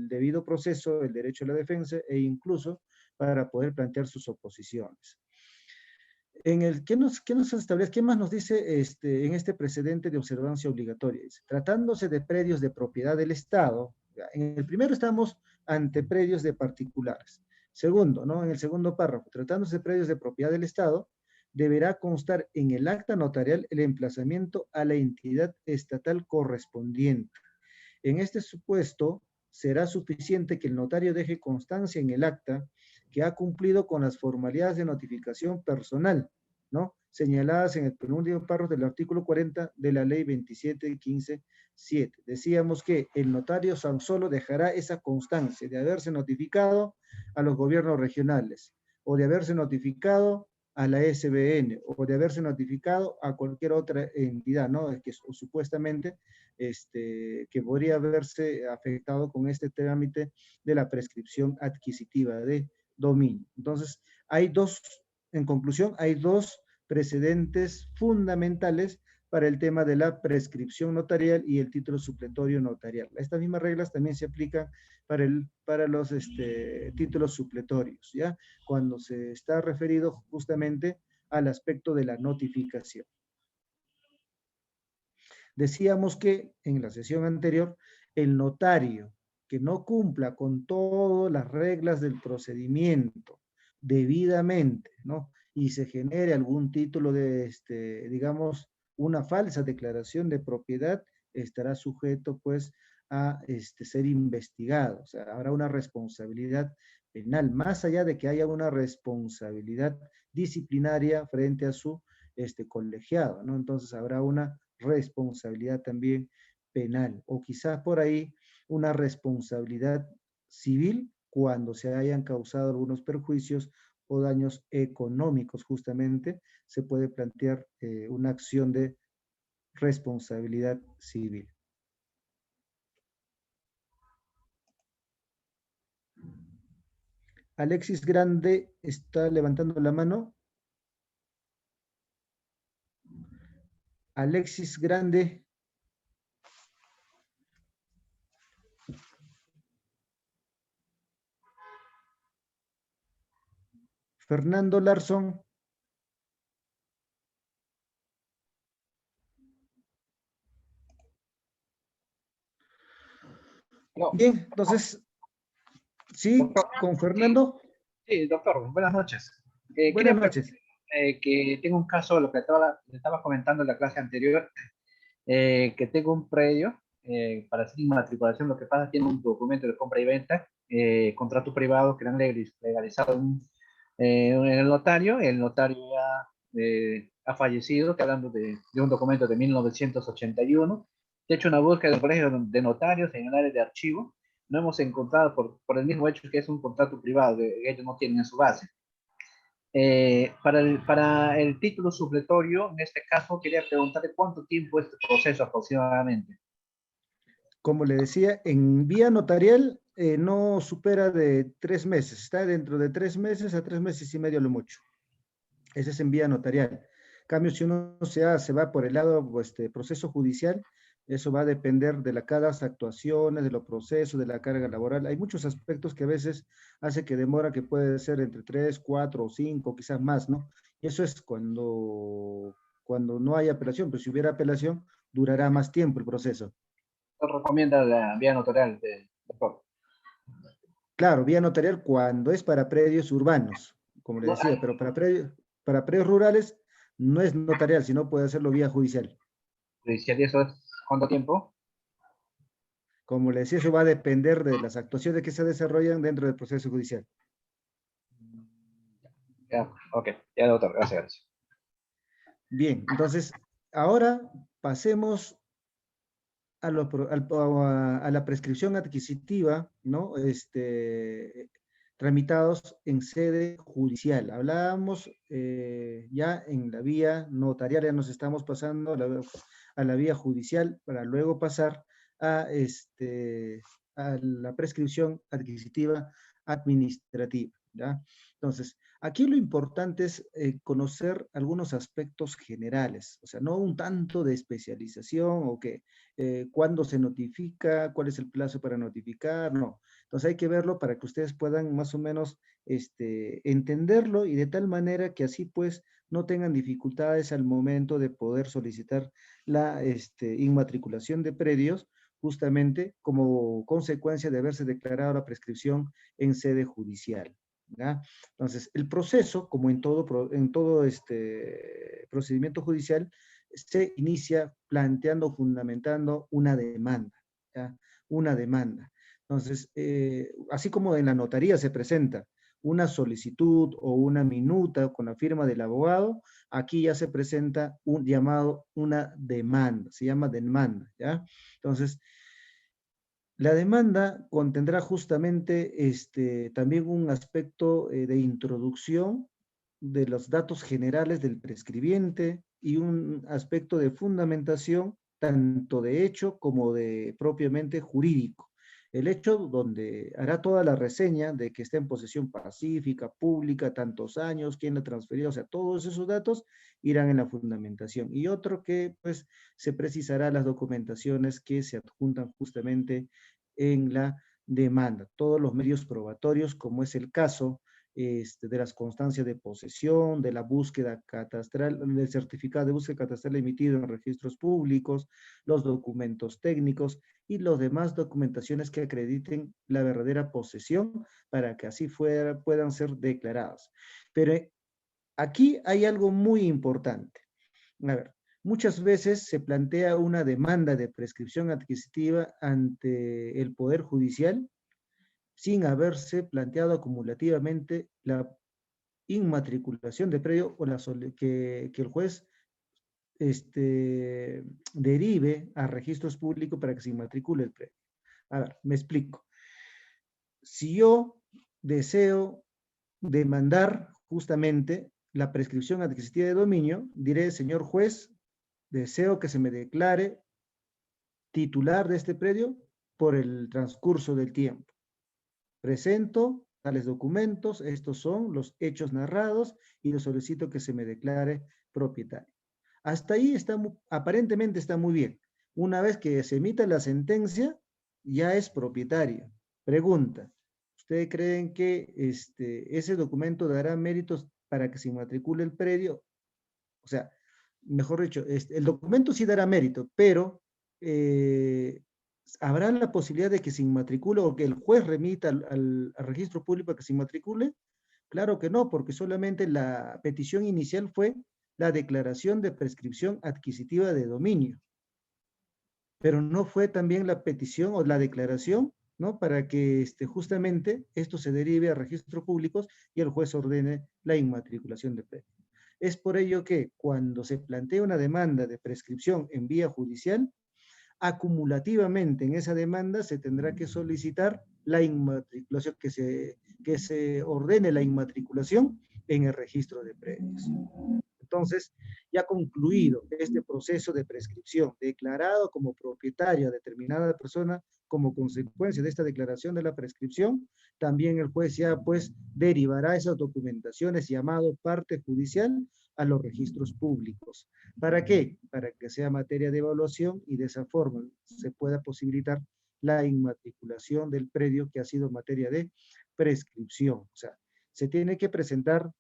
debido proceso, el derecho a la defensa e incluso para poder plantear sus oposiciones. ¿Qué nos establece? ¿Qué más nos dice en este precedente de observancia obligatoria? Dice, tratándose de predios de propiedad del Estado, en el primero estamos ante predios de particulares. Segundo, ¿no? En el segundo párrafo, tratándose de predios de propiedad del Estado, deberá constar en el acta notarial el emplazamiento a la entidad estatal correspondiente. En este supuesto, será suficiente que el notario deje constancia en el acta que ha cumplido con las formalidades de notificación personal, ¿no? Señaladas en el penúltimo párrafo del artículo 40 de la ley 27.15.7. Decíamos que el notario tan solo dejará esa constancia de haberse notificado a los gobiernos regionales o de haberse notificado a la SBN o de haberse notificado a cualquier otra entidad, ¿no? Es que supuestamente que podría haberse afectado con este trámite de la prescripción adquisitiva de dominio. Entonces, en conclusión, hay dos precedentes fundamentales para el tema de la prescripción notarial y el título supletorio notarial. Estas mismas reglas también se aplican para los títulos supletorios, ¿ya? Cuando se está referido justamente al aspecto de la notificación. Decíamos que en la sesión anterior, el notario que no cumpla con todas las reglas del procedimiento debidamente, ¿no? Y se genere algún título de, digamos, una falsa declaración de propiedad, estará sujeto, pues, a ser investigado. O sea, habrá una responsabilidad penal, más allá de que haya una responsabilidad disciplinaria frente a su colegiado, ¿no? Entonces habrá una responsabilidad también penal o quizás por ahí una responsabilidad civil cuando se hayan causado algunos perjuicios o daños económicos, justamente se puede plantear una acción de responsabilidad civil. Alexis Grande está levantando la mano. Alexis Grande. Fernando Larsson. No. Bien, entonces, sí, Doctor. con Fernando. Sí, doctor, buenas noches. Buenas noches. Que tengo un caso, lo que le estaba comentando en la clase anterior, que tengo un predio para hacer inmatriculación. Lo que pasa, tiene un documento de compra y venta, contrato privado que han legalizado en el notario. El notario ya ha fallecido, estoy hablando de un documento de 1981. He hecho una búsqueda en el colegio de notarios en el área de archivo. No hemos encontrado por el mismo hecho que es un contrato privado, que ellos no tienen en su base. Para el título supletorio, en este caso, quería preguntarle cuánto tiempo es este proceso aproximadamente. Como le decía, en vía notarial no supera de 3 meses, está dentro de 3 meses a 3 meses y medio lo mucho. Ese es en vía notarial. En cambio, si uno se va por el lado proceso judicial, eso va a depender de cada actuaciones, de los procesos, de la carga laboral. Hay muchos aspectos que a veces hace que demora, que puede ser entre 3, 4 o 5, quizás más, ¿no? Y eso es cuando no hay apelación, pero si hubiera apelación, durará más tiempo el proceso. ¿Qué recomienda la vía notarial de doctor? Claro, vía notarial cuando es para predios urbanos, como le decía, pero para predios rurales no es notarial, sino puede hacerlo vía judicial. ¿Judicial y eso es cuánto tiempo? Como le decía, eso va a depender de las actuaciones que se desarrollan dentro del proceso judicial. Ya, ok, ya doctor, gracias. Bien, entonces, ahora pasemos a la prescripción adquisitiva, ¿no? Tramitados en sede judicial. Hablábamos ya en la vía notarial, ya nos estamos pasando a la vía judicial para luego pasar a, a la prescripción adquisitiva administrativa, ¿ya? Entonces, aquí lo importante es conocer algunos aspectos generales, o sea, no un tanto de especialización o que cuándo se notifica, cuál es el plazo para notificar, no. Entonces hay que verlo para que ustedes puedan más o menos entenderlo y de tal manera que así pues no tengan dificultades al momento de poder solicitar la inmatriculación de predios justamente como consecuencia de haberse declarado la prescripción en sede judicial, ¿ya? Entonces, el proceso, como en todo procedimiento judicial, se inicia planteando, fundamentando una demanda, ¿ya? Una demanda. Entonces, así como en la notaría se presenta una solicitud o una minuta con la firma del abogado, aquí ya se presenta un llamado, una demanda, se llama demanda, ¿ya? Entonces, la demanda contendrá justamente también un aspecto de introducción de los datos generales del prescribiente y un aspecto de fundamentación tanto de hecho como de propiamente jurídico. El hecho donde hará toda la reseña de que está en posesión pacífica, pública, tantos años, quién la transfirió, o sea, todos esos datos irán en la fundamentación. Y otro que pues se precisará las documentaciones que se adjuntan justamente en la demanda, todos los medios probatorios, como es el caso de las constancias de posesión, de la búsqueda catastral, del certificado de búsqueda catastral emitido en registros públicos, los documentos técnicos y los demás documentaciones que acrediten la verdadera posesión para que así puedan ser declarados. Pero aquí hay algo muy importante. A ver, muchas veces se plantea una demanda de prescripción adquisitiva ante el Poder Judicial sin haberse planteado acumulativamente la inmatriculación de predio o que el juez derive a registros públicos para que se inmatricule el predio. A ver, me explico. Si yo deseo demandar justamente la prescripción adquisitiva de dominio, diré, señor juez, deseo que se me declare titular de este predio por el transcurso del tiempo. Presento tales documentos, estos son los hechos narrados y lo solicito que se me declare propietario. Hasta ahí aparentemente está muy bien. Una vez que se emita la sentencia, ya es propietario. Pregunta, ¿ustedes creen que ese documento dará méritos para que se inmatricule el predio? O sea, mejor dicho, el documento sí dará mérito, pero ¿habrá la posibilidad de que se inmatricule o que el juez remita al registro público para que se inmatricule? Claro que no, porque solamente la petición inicial fue la declaración de prescripción adquisitiva de dominio, pero no fue también la petición o la declaración, ¿no? Para que justamente esto se derive a registros públicos y el juez ordene la inmatriculación de predio. Es por ello que cuando se plantea una demanda de prescripción en vía judicial, acumulativamente en esa demanda se tendrá que solicitar la inmatriculación, que se ordene la inmatriculación en el registro de predios. Entonces, ya concluido este proceso de prescripción, declarado como propietario a determinada persona como consecuencia de esta declaración de la prescripción, también el juez ya pues derivará esas documentaciones llamado parte judicial a los registros públicos. ¿Para qué? Para que sea materia de evaluación y de esa forma se pueda posibilitar la inmatriculación del predio que ha sido materia de prescripción. O sea, se tiene que presentar,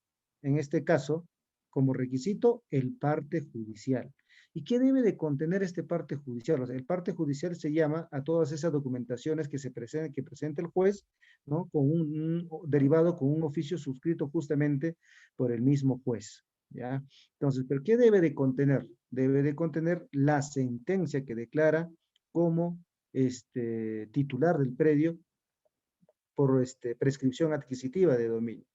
en este caso, como requisito, el parte judicial. ¿Y qué debe de contener este parte judicial? O sea, el parte judicial se llama a todas esas documentaciones que presenta el juez, ¿no? Con derivado con un oficio suscrito justamente por el mismo juez, ¿ya? Entonces, ¿pero qué debe de contener? Debe de contener la sentencia que declara como titular del predio por prescripción adquisitiva de dominio.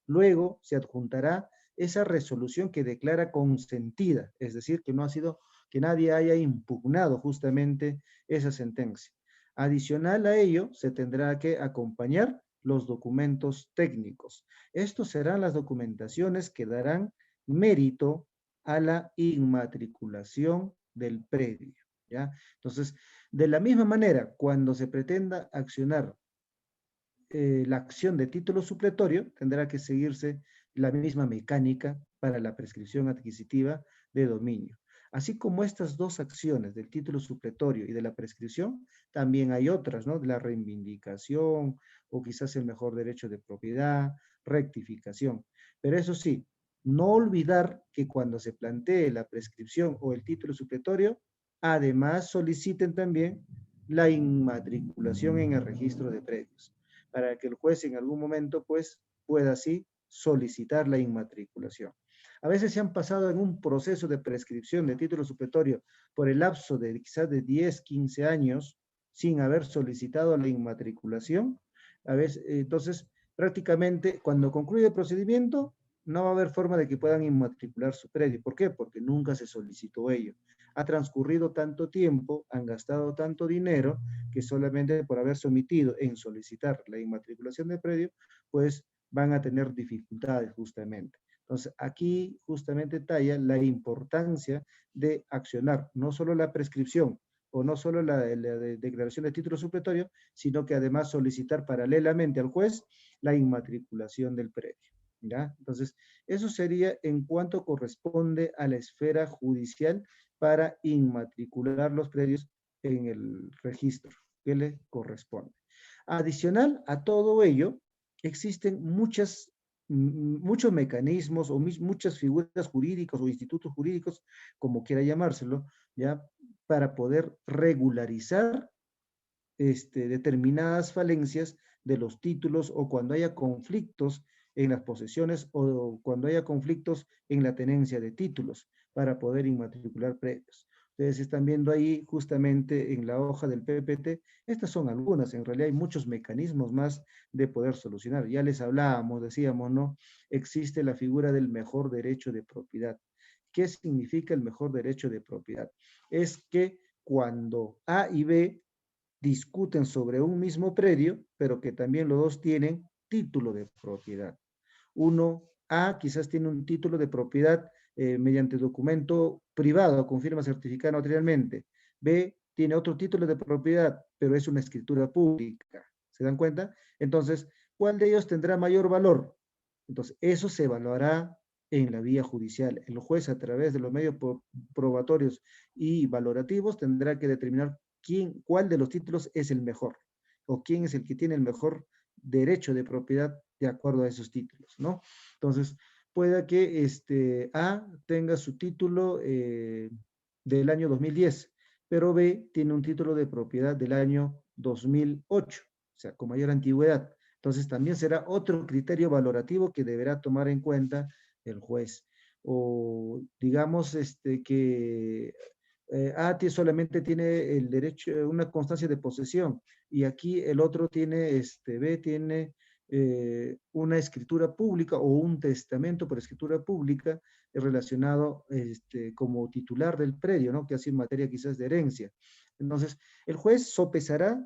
Luego se adjuntará esa resolución que declara consentida, es decir, que no ha sido, que nadie haya impugnado justamente esa sentencia. Adicional a ello, se tendrá que acompañar los documentos técnicos. Estos serán las documentaciones que darán mérito a la inmatriculación del predio, ¿ya? Entonces, de la misma manera, cuando se pretenda accionar la acción de título supletorio, tendrá que seguirse la misma mecánica para la prescripción adquisitiva de dominio. Así como estas dos acciones del título supletorio y de la prescripción, también hay otras, ¿no? De la reivindicación o quizás el mejor derecho de propiedad, rectificación. Pero eso sí, no olvidar que cuando se plantee la prescripción o el título supletorio, además soliciten también la inmatriculación en el registro de predios, para que el juez en algún momento pues pueda así solicitar la inmatriculación. A veces se han pasado en un proceso de prescripción de título supletorio por el lapso de quizás de 10, 15 años sin haber solicitado la inmatriculación. A veces, entonces, prácticamente cuando concluye el procedimiento, no va a haber forma de que puedan inmatricular su predio. ¿Por qué? Porque nunca se solicitó ello. Ha transcurrido tanto tiempo, han gastado tanto dinero, que solamente por haberse omitido en solicitar la inmatriculación de predio, pues van a tener dificultades justamente. Entonces, aquí justamente talla la importancia de accionar no solo la prescripción o no solo la declaración de título supletorio, sino que además solicitar paralelamente al juez la inmatriculación del predio, ¿ya? Entonces, eso sería en cuanto corresponde a la esfera judicial para inmatricular los predios en el registro que le corresponde. Adicional a todo ello, existen muchos mecanismos o muchas figuras jurídicas o institutos jurídicos, como quiera llamárselo, ¿ya? Para poder regularizar determinadas falencias de los títulos o cuando haya conflictos en las posesiones o cuando haya conflictos en la tenencia de títulos para poder inmatricular predios. Ustedes están viendo ahí justamente en la hoja del PPT, estas son algunas, en realidad hay muchos mecanismos más de poder solucionar. Ya les hablábamos, decíamos, ¿no? Existe la figura del mejor derecho de propiedad. ¿Qué significa el mejor derecho de propiedad? Es que cuando A y B discuten sobre un mismo predio, pero que también los dos tienen título de propiedad. Uno, A, quizás tiene un título de propiedad mediante documento privado con firma certificada notarialmente. B, tiene otro título de propiedad, pero es una escritura pública. ¿Se dan cuenta? Entonces, ¿cuál de ellos tendrá mayor valor? Entonces, eso se evaluará en la vía judicial. El juez, a través de los medios probatorios y valorativos, tendrá que determinar cuál de los títulos es el mejor o quién es el que tiene el mejor derecho de propiedad de acuerdo a esos títulos, ¿no? Entonces, pueda que A tenga su título del año 2010, pero B tiene un título de propiedad del año 2008, o sea, con mayor antigüedad. Entonces, también será otro criterio valorativo que deberá tomar en cuenta el juez. O digamos que A solamente tiene el derecho, una constancia de posesión, y aquí el otro tiene, B tiene una escritura pública o un testamento por escritura pública relacionado como titular del predio, ¿no? Que hace en materia quizás de herencia. Entonces, el juez sopesará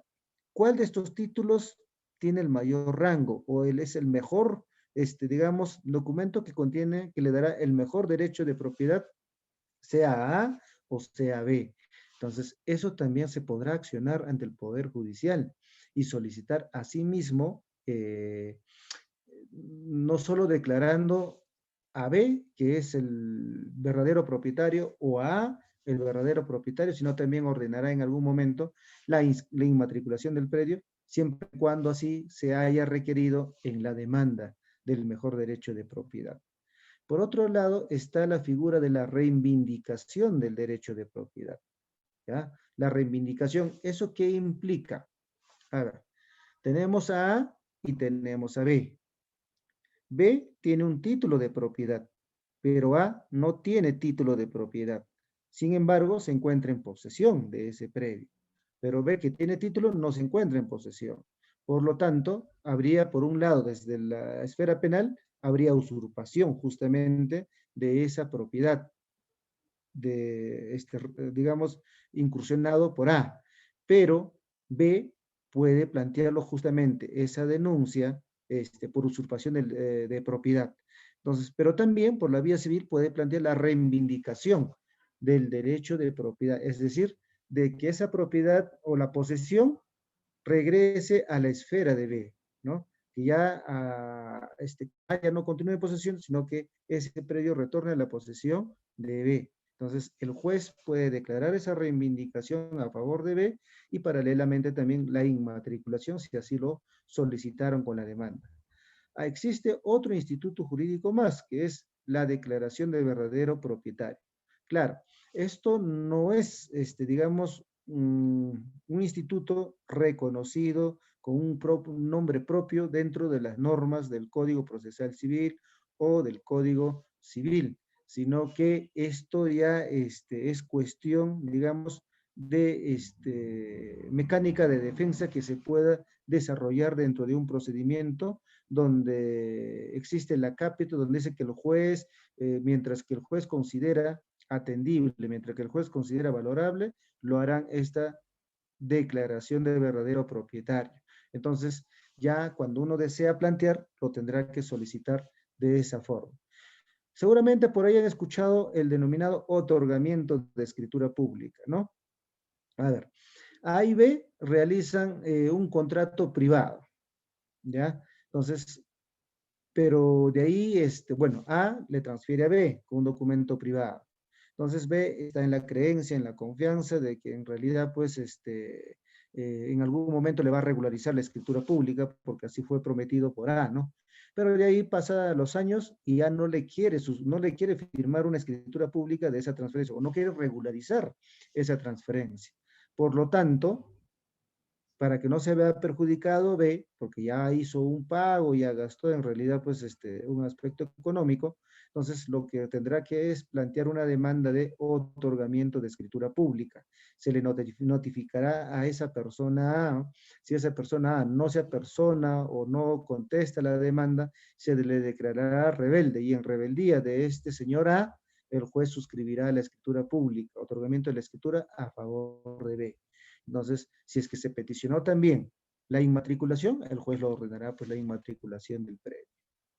cuál de estos títulos tiene el mayor rango o él es el mejor digamos, documento que contiene, que le dará el mejor derecho de propiedad, sea A o sea B. Entonces, eso también se podrá accionar ante el Poder Judicial y solicitar asimismo, no solo declarando a B, que es el verdadero propietario, o a A, el verdadero propietario, sino también ordenará en algún momento la inmatriculación del predio, siempre y cuando así se haya requerido en la demanda del mejor derecho de propiedad. Por otro lado, está la figura de la reivindicación del derecho de propiedad. ¿Ya? La reivindicación, ¿eso qué implica? A ver, tenemos a A y tenemos a B. B tiene un título de propiedad, pero A no tiene título de propiedad. Sin embargo, se encuentra en posesión de ese predio. Pero B, que tiene título, no se encuentra en posesión. Por lo tanto, habría, por un lado, desde la esfera penal, habría usurpación justamente de esa propiedad, digamos, incursionado por A. Pero B puede plantearlo justamente esa denuncia por usurpación de propiedad. Entonces, pero también por la vía civil puede plantear la reivindicación del derecho de propiedad, es decir, de que esa propiedad o la posesión regrese a la esfera de B, ¿no? Que ya, ya no continúe en posesión, sino que ese predio retorne a la posesión de B. Entonces, el juez puede declarar esa reivindicación a favor de B y paralelamente también la inmatriculación, si así lo solicitaron con la demanda. Existe otro instituto jurídico más, que es la declaración de verdadero propietario. Claro, esto no es, digamos, un instituto reconocido con un nombre propio dentro de las normas del Código Procesal Civil o del Código Civil, sino que esto ya es cuestión, digamos, de mecánica de defensa que se pueda desarrollar dentro de un procedimiento donde existe el acápite, donde dice que el juez, mientras que el juez considera atendible, mientras que el juez considera valorable, lo harán esta declaración de verdadero propietario. Entonces, ya cuando uno desea plantear, lo tendrá que solicitar de esa forma. Seguramente por ahí han escuchado el denominado otorgamiento de escritura pública, ¿no? A ver, A y B realizan un contrato privado, ¿ya? Entonces, pero de ahí, bueno, A le transfiere a B con un documento privado. Entonces B está en la creencia, en la confianza de que en realidad, pues, en algún momento le va a regularizar la escritura pública, porque así fue prometido por A, ¿no? Pero de ahí pasan los años y ya no le quiere firmar una escritura pública de esa transferencia, o no quiere regularizar esa transferencia. Por lo tanto, para que no se vea perjudicado B, porque ya hizo un pago, ya gastó en realidad pues un aspecto económico, entonces lo que tendrá que es plantear una demanda de otorgamiento de escritura pública. Se le notificará a esa persona A, si esa persona A no se apersona o no contesta la demanda, se le declarará rebelde y en rebeldía de este señor A, el juez suscribirá la escritura pública, otorgamiento de la escritura a favor de B. Entonces, si es que se peticionó también la inmatriculación, el juez lo ordenará pues la inmatriculación del predio,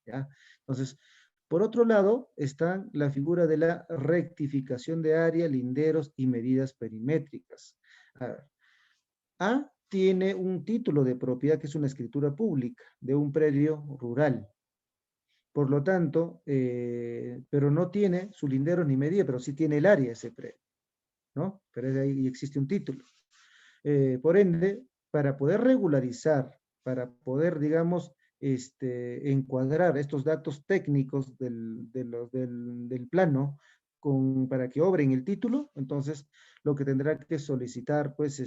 ¿ya? Entonces, por otro lado, está la figura de la rectificación de área, linderos y medidas perimétricas. A tiene un título de propiedad que es una escritura pública de un predio rural. Por lo tanto, pero no tiene su lindero ni medida, pero sí tiene el área ese predio, ¿no? Pero ahí existe un título. Por ende, para poder regularizar, para poder, digamos, encuadrar estos datos técnicos del plano para que obren el título, entonces lo que tendrá que solicitar, pues,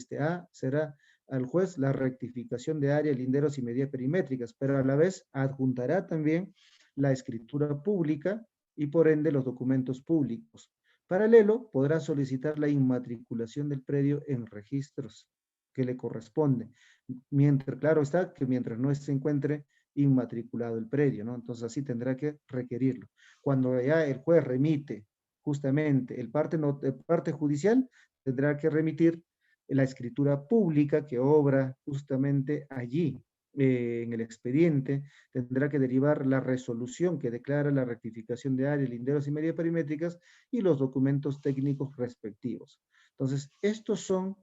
será al juez la rectificación de área, linderos y medidas perimétricas, pero a la vez adjuntará también la escritura pública y por ende los documentos públicos. Paralelo, podrá solicitar la inmatriculación del predio en registros que le corresponden. Mientras, claro está que mientras no se encuentre inmatriculado el predio, ¿no? Entonces así tendrá que requerirlo. Cuando ya el juez remite justamente el parte judicial, tendrá que remitir la escritura pública que obra justamente allí, en el expediente, tendrá que derivar la resolución que declara la rectificación de áreas, linderos y medidas perimétricas y los documentos técnicos respectivos. Entonces, estos son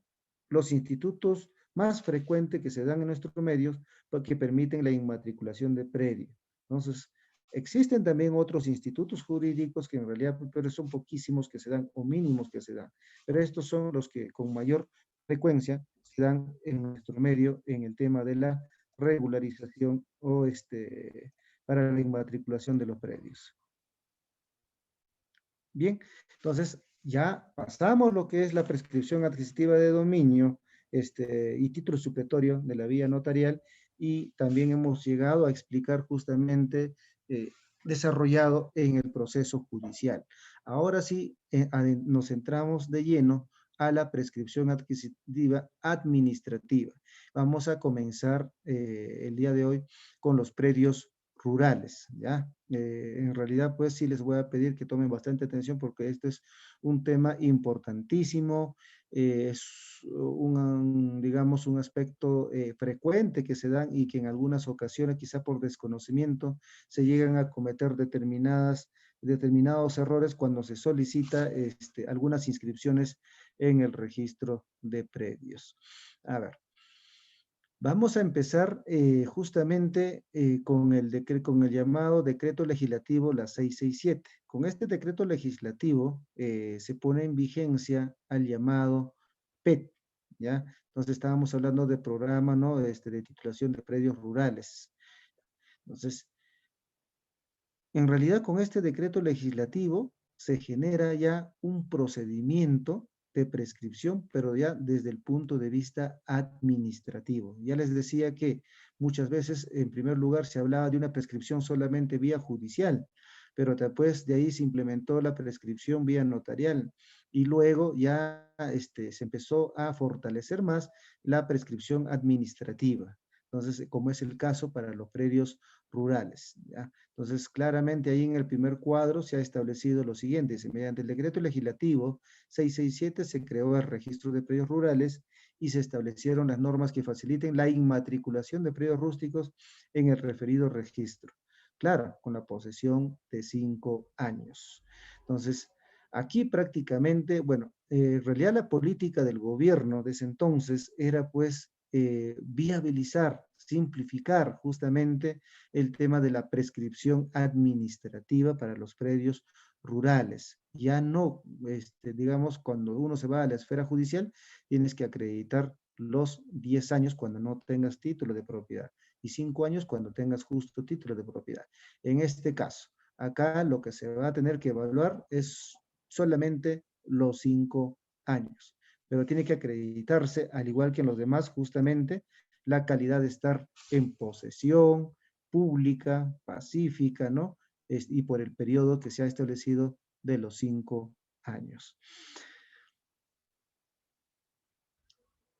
los institutos más frecuentes que se dan en nuestros medios que permiten la inmatriculación de predio. Entonces, existen también otros institutos jurídicos que en realidad pero son poquísimos que se dan o mínimos que se dan, pero estos son los que con mayor frecuencia se dan en nuestro medio en el tema de la regularización o para la inmatriculación de los predios. Bien, entonces ya pasamos lo que es la prescripción adquisitiva de dominio y título supletorio de la vía notarial y también hemos llegado a explicar justamente desarrollado en el proceso judicial. Ahora sí, nos centramos de lleno a la prescripción adquisitiva administrativa. Vamos a comenzar el día de hoy con los predios rurales, ¿ya? En realidad, pues sí les voy a pedir que tomen bastante atención porque este es un tema importantísimo, es digamos, un aspecto frecuente que se dan y que en algunas ocasiones, quizá por desconocimiento, se llegan a cometer determinados errores cuando se solicita algunas inscripciones en el registro de predios. A ver. Vamos a empezar justamente con el llamado decreto legislativo la 667. Con este decreto legislativo se pone en vigencia al llamado PET, ¿ya? Entonces estábamos hablando de programa, ¿no? De titulación de predios rurales. Entonces, en realidad con este decreto legislativo se genera ya un procedimiento de prescripción, pero ya desde el punto de vista administrativo. Ya les decía que muchas veces, en primer lugar, se hablaba de una prescripción solamente vía judicial, pero después de ahí se implementó la prescripción vía notarial y luego ya se empezó a fortalecer más la prescripción administrativa. Entonces, como es el caso para los predios rurales, ¿ya? Entonces, claramente ahí en el primer cuadro se ha establecido lo siguiente: mediante el decreto legislativo 667 se creó el registro de predios rurales y se establecieron las normas que faciliten la inmatriculación de predios rústicos en el referido registro. Claro, con la posesión de 5 años. Entonces, aquí prácticamente, bueno, en realidad la política del gobierno de ese entonces era pues viabilizar, simplificar justamente el tema de la prescripción administrativa para los predios rurales. Ya no, digamos, cuando uno se va a la esfera judicial, tienes que acreditar los 10 años cuando no tengas título de propiedad y 5 años cuando tengas justo título de propiedad. En este caso, acá lo que se va a tener que evaluar es solamente los 5 años, pero tiene que acreditarse, al igual que en los demás, justamente la calidad de estar en posesión pública, pacífica, ¿no? Y por el periodo que se ha establecido de los 5 años.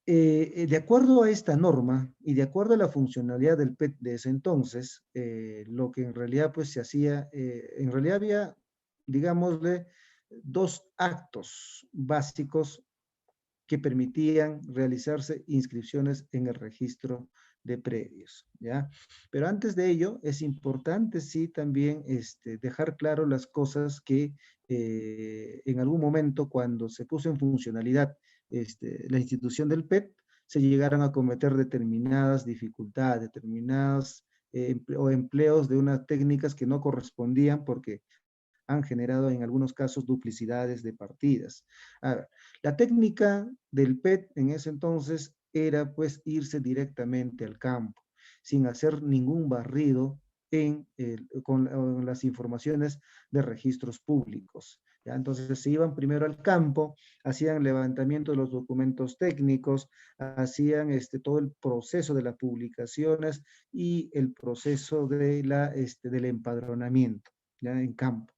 De acuerdo a esta norma y de acuerdo a la funcionalidad del PET de ese entonces, lo que en realidad pues se hacía, en realidad había, digámosle, 2 actos básicos que permitían realizarse inscripciones en el registro de predios, ¿ya? Pero antes de ello, es importante, sí, también dejar claro las cosas que en algún momento, cuando se puso en funcionalidad la institución del PET, se llegaron a cometer determinadas dificultades, determinadas o empleos de unas técnicas que no correspondían porque han generado en algunos casos duplicidades de partidas. A ver, la técnica del PET en ese entonces era pues irse directamente al campo, sin hacer ningún barrido con las informaciones de registros públicos. ¿Ya? Entonces se iban primero al campo, hacían levantamiento de los documentos técnicos, hacían todo el proceso de las publicaciones y el proceso del empadronamiento, ¿ya? En campo.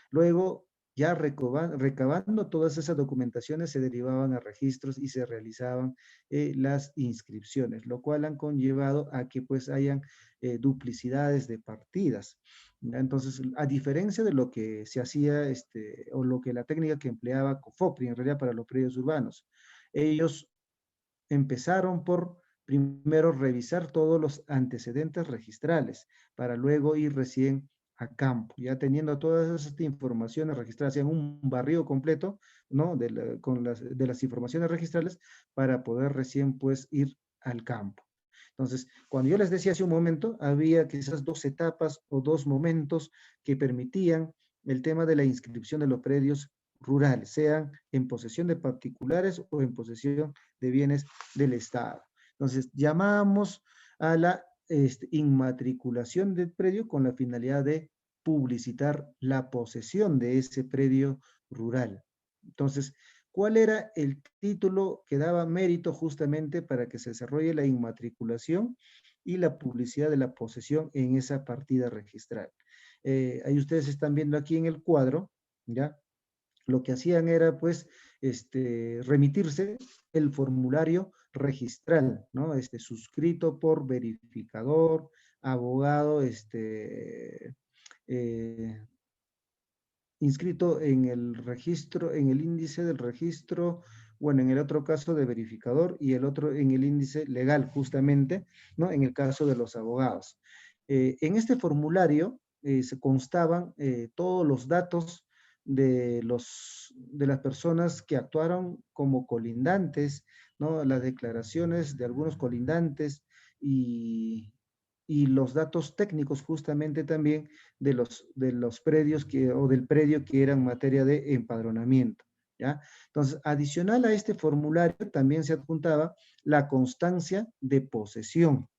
Luego, ya recabando todas esas documentaciones, se derivaban a registros y se realizaban las inscripciones, lo cual han conllevado a que pues hayan duplicidades de partidas. ¿Ya? Entonces, a diferencia de lo que se hacía, o lo que la técnica que empleaba COFOPRI, en realidad para los predios urbanos, ellos empezaron por primero revisar todos los antecedentes registrales para luego ir recién a campo, ya teniendo todas esas informaciones registradas en un barrido completo, ¿no? De las informaciones registrales para poder recién pues ir al campo. Entonces, cuando yo les decía hace un momento, había quizás dos etapas o dos momentos que permitían el tema de la inscripción de los predios rurales, sean en posesión de particulares o en posesión de bienes del Estado. Entonces, llamamos a la inmatriculación del predio con la finalidad de publicitar la posesión de ese predio rural. Entonces, ¿cuál era el título que daba mérito justamente para que se desarrolle la inmatriculación y la publicidad de la posesión en esa partida registral? Ahí ustedes están viendo aquí en el cuadro, ¿ya? Lo que hacían era, pues, remitirse el formulario registral, ¿no? Suscrito por verificador, abogado, inscrito en el registro, en el índice del registro, bueno, en el otro caso de verificador y el otro en el índice legal, justamente, ¿no? En el caso de los abogados. En este formulario se constaban todos los datos de las personas que actuaron como colindantes, ¿no? Las declaraciones de algunos colindantes y los datos técnicos justamente también de los predios o del predio que eran materia de empadronamiento, ¿ya? Entonces, adicional a este formulario también se adjuntaba la constancia de posesión.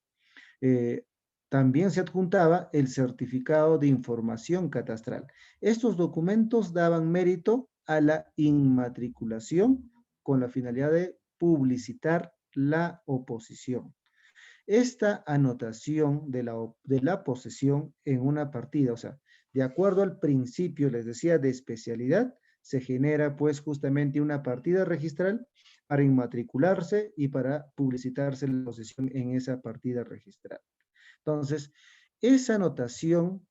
También se adjuntaba el certificado de información catastral. Estos documentos daban mérito a la inmatriculación con la finalidad de publicitar la oposición. Esta anotación de la posesión en una partida, o sea, de acuerdo al principio, les decía, de especialidad, se genera pues justamente una partida registral para inmatricularse y para publicitarse la posesión en esa partida registral. Entonces, esa anotación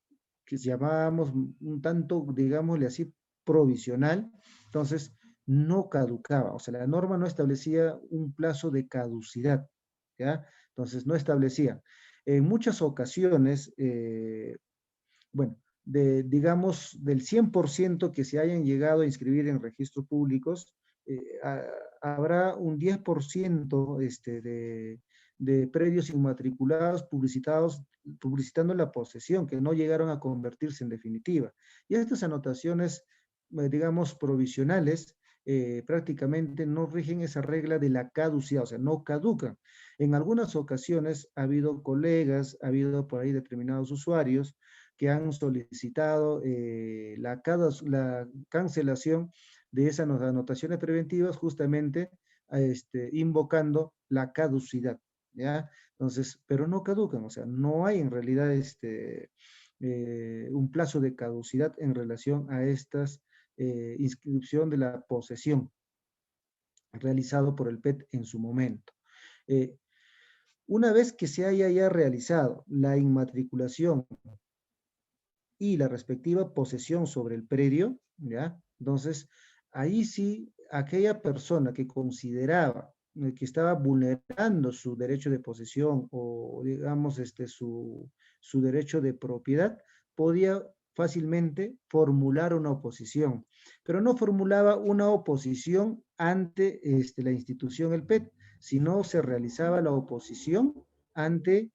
que llamábamos un tanto, digámosle así, provisional, entonces no caducaba, o sea, la norma no establecía un plazo de caducidad, ¿ya? Entonces no establecía. En muchas ocasiones, bueno, digamos, del 100% que se hayan llegado a inscribir en registros públicos, habrá un 10% de predios inmatriculados publicitando la posesión, que no llegaron a convertirse en definitiva. Y estas anotaciones, digamos, provisionales, prácticamente no rigen esa regla de la caducidad, o sea, no caducan. En algunas ocasiones ha habido colegas, ha habido por ahí determinados usuarios que han solicitado la cancelación de esas anotaciones preventivas justamente invocando la caducidad, ¿ya? Entonces, pero no caducan, o sea, no hay en realidad un plazo de caducidad en relación a estas inscripción de la posesión realizado por el PET en su momento. Una vez que se haya ya realizado la inmatriculación y la respectiva posesión sobre el predio, ¿ya? Entonces, ahí sí, aquella persona que consideraba que estaba vulnerando su derecho de posesión o, digamos, su derecho de propiedad, podía fácilmente formular una oposición, pero no formulaba una oposición ante la institución, el PET, sino se realizaba la oposición ante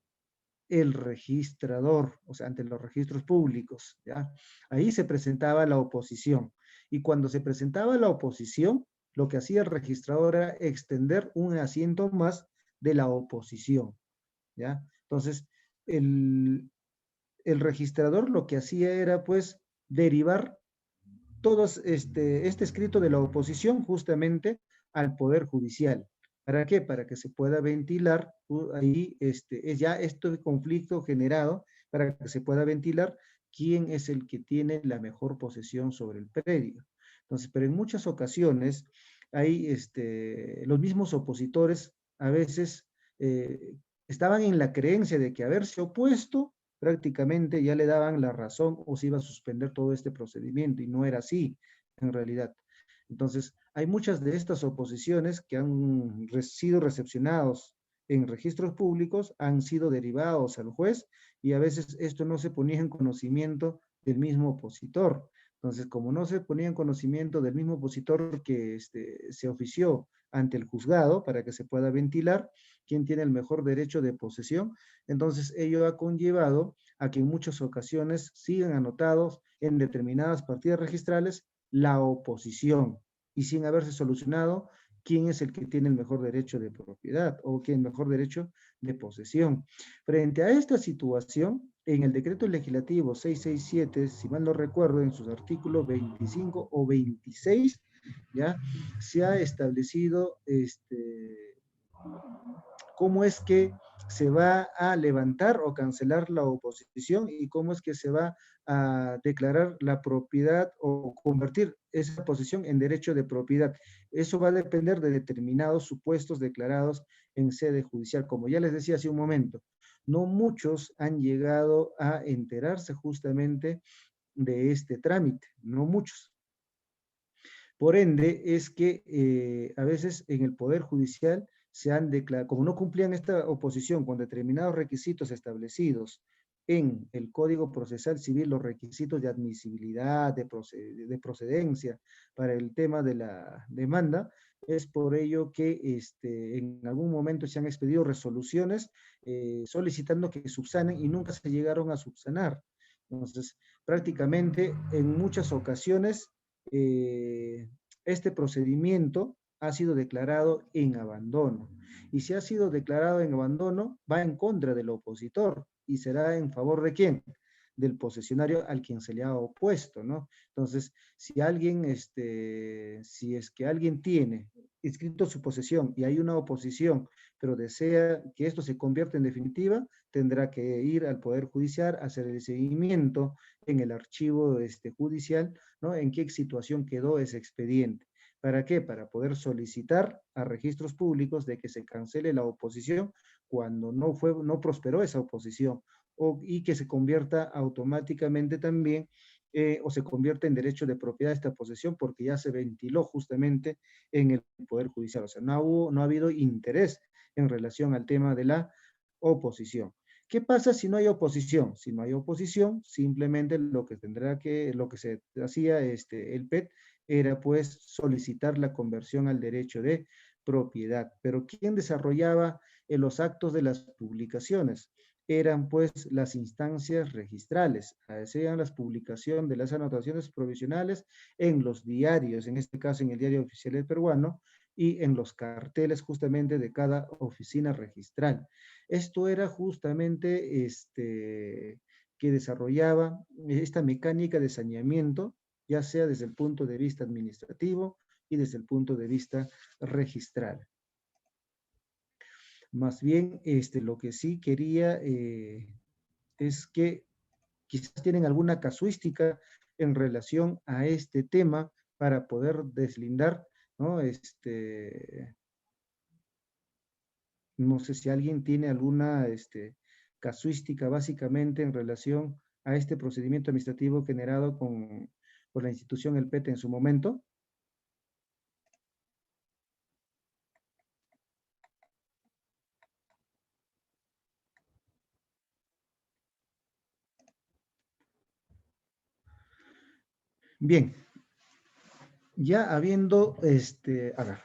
el registrador, o sea, ante los registros públicos, ¿ya? Ahí se presentaba la oposición. Y cuando se presentaba la oposición, lo que hacía el registrador era extender un asiento más de la oposición, ¿ya? Entonces, el registrador lo que hacía era, pues, derivar todos este escrito de la oposición justamente al Poder Judicial. ¿Para qué? Para que se pueda ventilar ahí, es ya este conflicto generado, para que se pueda ventilar quién es el que tiene la mejor posesión sobre el predio. Entonces, pero en muchas ocasiones hay los mismos opositores a veces estaban en la creencia de que haberse opuesto prácticamente ya le daban la razón o se iba a suspender todo este procedimiento y no era así en realidad. Entonces, hay muchas de estas oposiciones que han sido recepcionados en registros públicos han sido derivados al juez y a veces esto no se ponía en conocimiento del mismo opositor. Entonces, como no se ponía en conocimiento del mismo opositor que se ofició ante el juzgado para que se pueda ventilar quién tiene el mejor derecho de posesión, entonces ello ha conllevado a que en muchas ocasiones sigan anotados en determinadas partidas registrales la oposición y sin haberse solucionado quién es el que tiene el mejor derecho de propiedad o quién el mejor derecho de posesión. Frente a esta situación, en el decreto legislativo 667, si mal no recuerdo, en sus artículos 25 o 26, ya se ha establecido cómo es que se va a levantar o cancelar la oposición y cómo es que se va a declarar la propiedad o convertir esa posesión en derecho de propiedad. Eso va a depender de determinados supuestos declarados en sede judicial. Como ya les decía hace un momento, no muchos han llegado a enterarse justamente de este trámite, no muchos. Por ende, es que a veces en el Poder Judicial se han declarado, como no cumplían esta oposición con determinados requisitos establecidos en el Código Procesal Civil, los requisitos de admisibilidad, de procedencia para el tema de la demanda, es por ello que en algún momento se han expedido resoluciones solicitando que subsanen y nunca se llegaron a subsanar. Entonces, prácticamente en muchas ocasiones este procedimiento ha sido declarado en abandono. Y si ha sido declarado en abandono, va en contra del opositor y será en favor de quién? Del posesionario al quien se le ha opuesto, ¿no? Entonces, si alguien, si es que alguien tiene inscrito su posesión y hay una oposición, pero desea que esto se convierta en definitiva, tendrá que ir al Poder Judicial, hacer el seguimiento en el archivo judicial, ¿no? En qué situación quedó ese expediente. ¿Para qué? Para poder solicitar a registros públicos de que se cancele la oposición cuando no prosperó esa oposición y que se convierta automáticamente también o se convierta en derecho de propiedad esta posesión porque ya se ventiló justamente en el Poder Judicial. O sea, no ha habido interés en relación al tema de la oposición. ¿Qué pasa si no hay oposición? Si no hay oposición, simplemente lo que se hacía el PET era pues solicitar la conversión al derecho de propiedad. Pero ¿quién desarrollaba los actos de las publicaciones? Eran pues las instancias registrales, hacían las publicaciones de las anotaciones provisionales en los diarios, en este caso en el Diario Oficial del Peruano, y en los carteles justamente de cada oficina registral. Esto era justamente que desarrollaba esta mecánica de saneamiento, ya sea desde el punto de vista administrativo y desde el punto de vista registral. Más bien, lo que sí quería es que quizás tienen alguna casuística en relación a este tema para poder deslindar, ¿no? No sé si alguien tiene alguna casuística básicamente en relación a este procedimiento administrativo generado por la institución El PET en su momento. Bien, ya habiendo, a ver,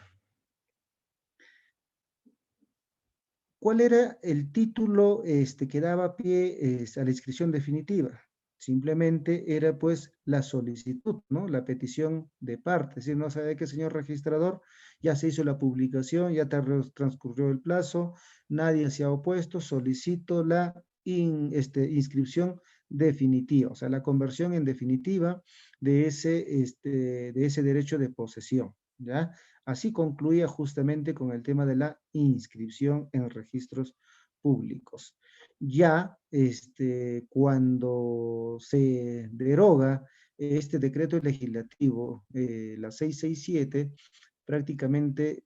¿cuál era el título que daba pie a la inscripción definitiva? Simplemente era pues la solicitud, ¿no? La petición de parte, es decir, no sabe qué, señor registrador, ya se hizo la publicación, ya transcurrió el plazo, nadie se ha opuesto, solicito la inscripción definitiva, o sea, la conversión en definitiva de ese derecho de posesión, ¿ya? Así concluía justamente con el tema de la inscripción en registros públicos. Ya cuando se deroga este decreto legislativo, la 667, prácticamente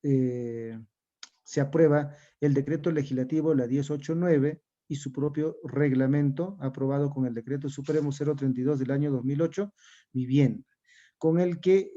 se aprueba el decreto legislativo, la 1089, y su propio reglamento, aprobado con el decreto supremo 032 del año 2008, vivienda. con el que,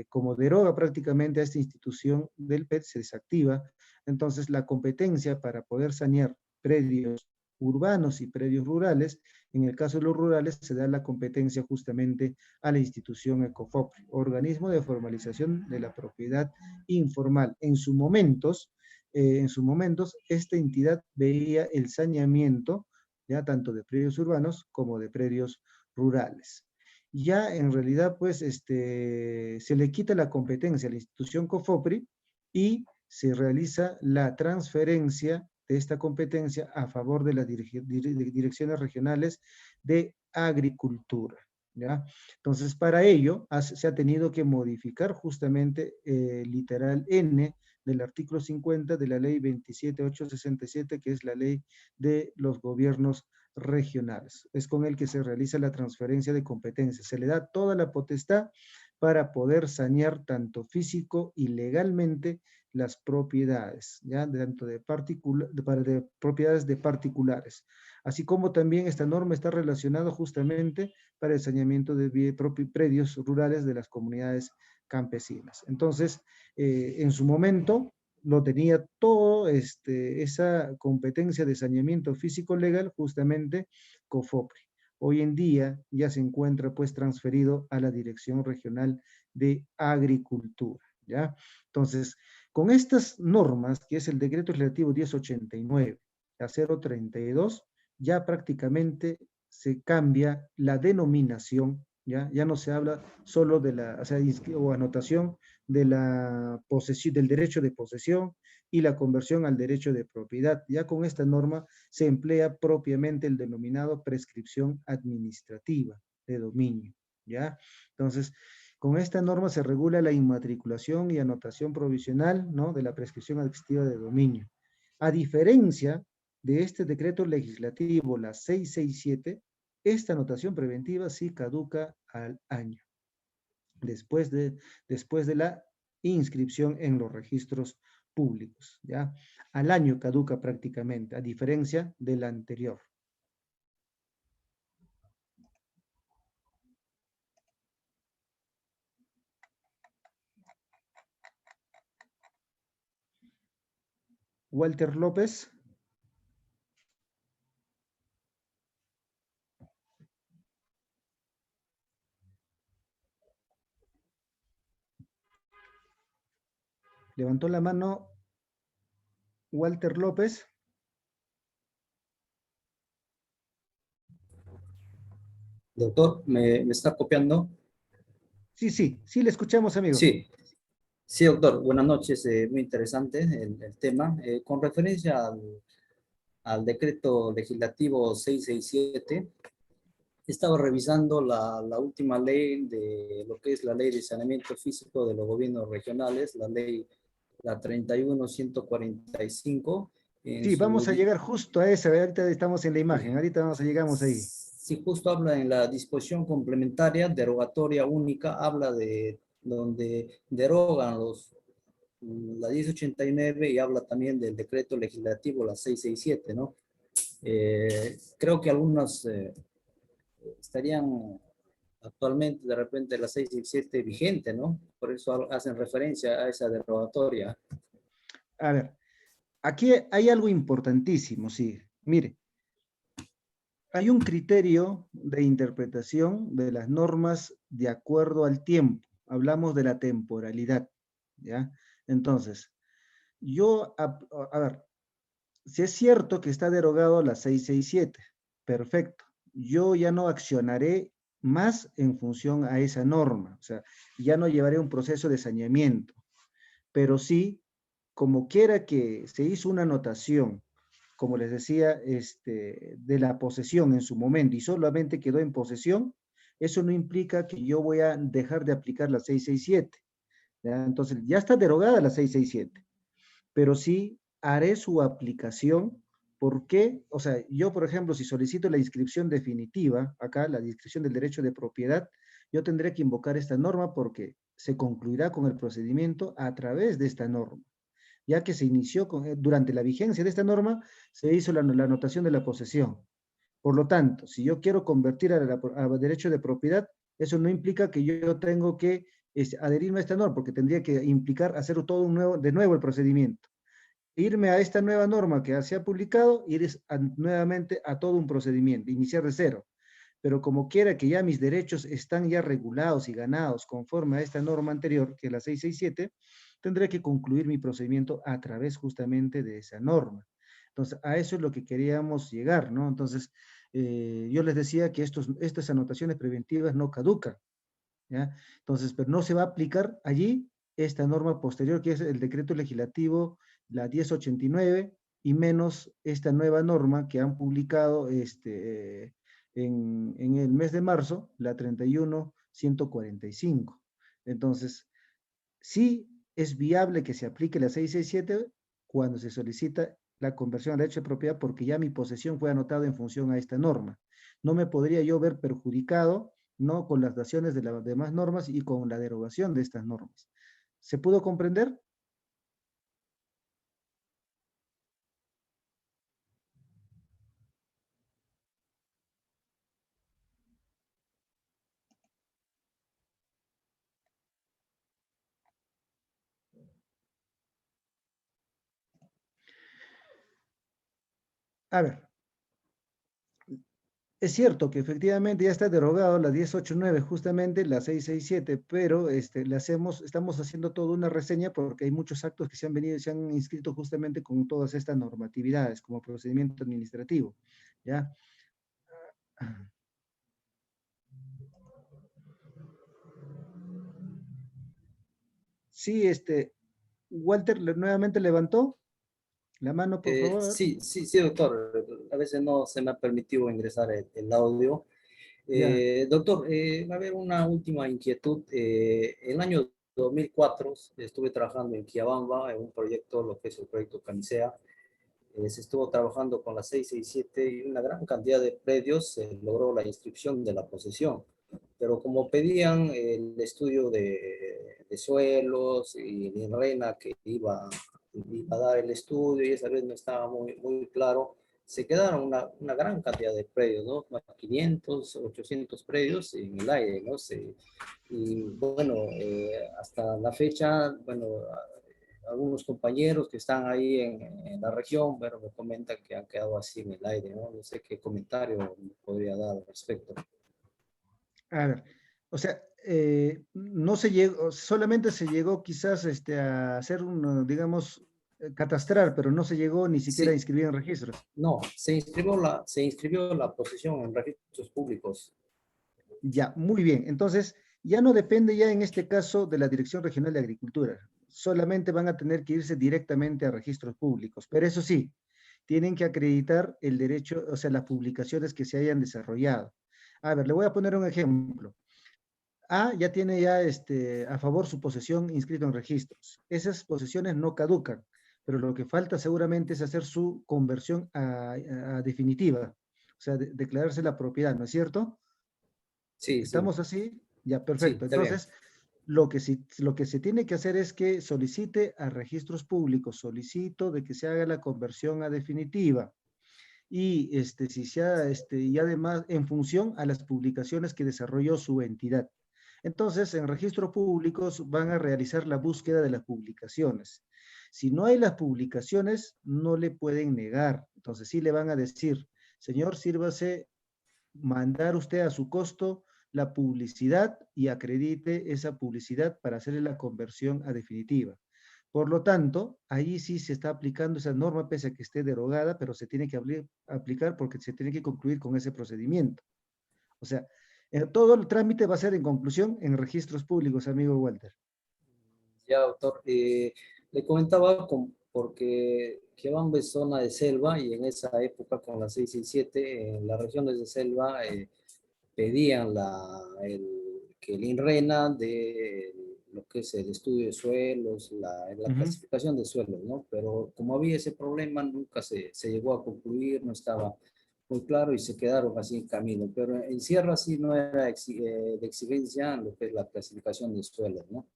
como deroga prácticamente a esta institución del PET, se desactiva. Entonces, la competencia para poder sanear predios urbanos y predios rurales, en el caso de los rurales, se da la competencia justamente a la institución ECOFOPRI, Organismo de Formalización de la Propiedad Informal. En sus momentos, esta entidad veía el saneamiento, ya tanto de predios urbanos como de predios rurales. Ya en realidad, pues, se le quita la competencia a la institución COFOPRI y se realiza la transferencia de esta competencia a favor de las direcciones regionales de agricultura, ¿ya? Entonces, para ello, se ha tenido que modificar justamente literal N del artículo 50 de la ley 27867, que es la ley de los gobiernos regionales. Es con el que se realiza la transferencia de competencias. Se le da toda la potestad para poder sanear tanto físico y legalmente las propiedades, ¿ya? Tanto de propiedades de particulares. Así como también esta norma está relacionada justamente para el saneamiento de predios rurales de las comunidades campesinas. Entonces, en su momento, lo tenía todo esa competencia de saneamiento físico legal justamente COFOPRI. Hoy en día ya se encuentra pues transferido a la Dirección Regional de Agricultura, ¿ya? Entonces, con estas normas, que es el Decreto Legislativo 1089 a 032, ya prácticamente se cambia la denominación, ¿ya? Ya no se habla solo de la, o anotación de la posesión, del derecho de posesión y la conversión al derecho de propiedad. Ya con esta norma se emplea propiamente el denominado prescripción administrativa de dominio, ¿ya? Entonces, con esta norma se regula la inmatriculación y anotación provisional, ¿no?, de la prescripción administrativa de dominio. A diferencia de este decreto legislativo, la 667, esta anotación preventiva sí caduca al año, después de la inscripción en los registros públicos, ¿ya? Al año caduca prácticamente, a diferencia de la anterior. Walter López. Levantó la mano Walter López. Doctor, ¿me está copiando? Sí, le escuchamos, amigo. Sí, doctor, buenas noches, muy interesante el tema. Con referencia al decreto legislativo 667, estaba revisando la última ley de lo que es la ley de saneamiento físico de los gobiernos regionales, la 31145. Sí, vamos a llegar justo a esa, ahorita estamos en la imagen, ahorita llegamos ahí. Sí, justo habla en la disposición complementaria, derogatoria única, habla de donde derogan la 1089 y habla también del decreto legislativo, la 667, ¿no? Creo que algunos estarían actualmente de repente la 667 vigente, ¿no? Por eso hacen referencia a esa derogatoria. A ver, aquí hay algo importantísimo, sí. Mire, hay un criterio de interpretación de las normas de acuerdo al tiempo. Hablamos de la temporalidad, ¿ya? Entonces, a ver, si es cierto que está derogado la 667, perfecto. Yo ya no accionaré más en función a esa norma, o sea, ya no llevaré un proceso de saneamiento, pero sí, como quiera que se hizo una anotación, como les decía, de la posesión en su momento y solamente quedó en posesión, eso no implica que yo voy a dejar de aplicar la 667, ¿ya? Entonces, ya está derogada la 667, pero sí haré su aplicación. ¿Por qué? O sea, yo, por ejemplo, si solicito la inscripción definitiva, acá, la inscripción del derecho de propiedad, yo tendré que invocar esta norma porque se concluirá con el procedimiento a través de esta norma, ya que se inició durante la vigencia de esta norma, se hizo la anotación de la posesión. Por lo tanto, si yo quiero convertir a derecho de propiedad, Eso no implica que yo tengo que adherirme a esta norma, porque tendría que implicar hacer todo de nuevo el procedimiento. Irme a esta nueva norma que se ha publicado, nuevamente a todo un procedimiento, iniciar de cero. Pero como quiera que ya mis derechos están ya regulados y ganados conforme a esta norma anterior, que es la 667, tendré que concluir mi procedimiento a través justamente de esa norma. Entonces, a eso es lo que queríamos llegar, ¿no? Entonces, yo les decía que estas anotaciones preventivas no caducan, ¿ya? Entonces, pero no se va a aplicar allí esta norma posterior, que es el decreto legislativo, la 1089, y menos esta nueva norma que han publicado en el mes de marzo, la 31.145. Entonces, sí es viable que se aplique la 667 cuando se solicita la conversión al derecho de propiedad, porque ya mi posesión fue anotada en función a esta norma. No me podría yo ver perjudicado, ¿no?, con las daciones de las demás normas y con la derogación de estas normas. ¿Se pudo comprender? A ver, es cierto que efectivamente ya está derogado la 1089, justamente la 667, pero estamos haciendo toda una reseña porque hay muchos actos que se han inscrito justamente con todas estas normatividades como procedimiento administrativo, ¿ya? Sí, Walter nuevamente levantó la mano, por favor. Sí, sí, sí, doctor. A veces no se me ha permitido ingresar el audio. Ya, Doctor, a ver, una última inquietud. El año 2004 estuve trabajando en Quiabamba en un proyecto, lo que es el proyecto Camisea. Se estuvo trabajando con la 667 y una gran cantidad de predios se logró la inscripción de la posesión. Pero como pedían el estudio de suelos y Linrena que iba a dar el estudio y esa vez no estaba muy claro, se quedaron una gran cantidad de predios, ¿no? Más 500, 800 predios en el aire, ¿no? Y bueno, hasta la fecha, bueno, algunos compañeros que están ahí en la región, pero me comentan que han quedado así en el aire, ¿no? No sé qué comentario me podría dar al respecto. a ver, o sea, no se llegó, solamente se llegó quizás a hacer digamos, catastrar, pero no se llegó ni siquiera a Sí, inscribir en registros. no, se inscribió la posesión en registros públicos. Ya, muy bien. Entonces, ya no depende ya en este caso de la Dirección Regional de Agricultura. Solamente van a tener que irse directamente a registros públicos. Pero eso sí, tienen que acreditar el derecho, o sea, las publicaciones que se hayan desarrollado. A ver, le voy a poner un ejemplo. A ya tiene ya a favor su posesión inscrito en registros. Esas posesiones no caducan, pero lo que falta seguramente es hacer su conversión a definitiva, o sea, declararse la propiedad, ¿no es cierto? Sí, sí, ¿Estamos así? Ya, sí, perfecto. está bien. Entonces, lo que se tiene que hacer es que solicite a registros públicos, solicito de que se haga la conversión a definitiva. Y si se ha, y además en función a las publicaciones que desarrolló su entidad. Entonces, en registros públicos van a realizar la búsqueda de las publicaciones. Si no hay las publicaciones, no le pueden negar. Entonces, sí le van a decir, señor, sírvase mandar usted a su costo la publicidad y acredite esa publicidad para hacerle la conversión a definitiva. Por lo tanto, ahí sí se está aplicando esa norma, pese a que esté derogada, pero se tiene que aplicar porque se tiene que concluir con ese procedimiento. O sea, todo el trámite va a ser en conclusión en registros públicos, amigo Walter. Ya, doctor, le comentaba porque Quebamba es zona de selva y en esa época con la 667 en las regiones de selva pedían que el INRENA de lo que es el estudio de suelos, la Ujú. clasificación de suelos, ¿no? Pero como había ese problema, nunca se llegó a concluir, no estaba muy claro y se quedaron así en camino. Pero en Sierra sí no era de exigencia lo que es la clasificación de suelos, ¿no?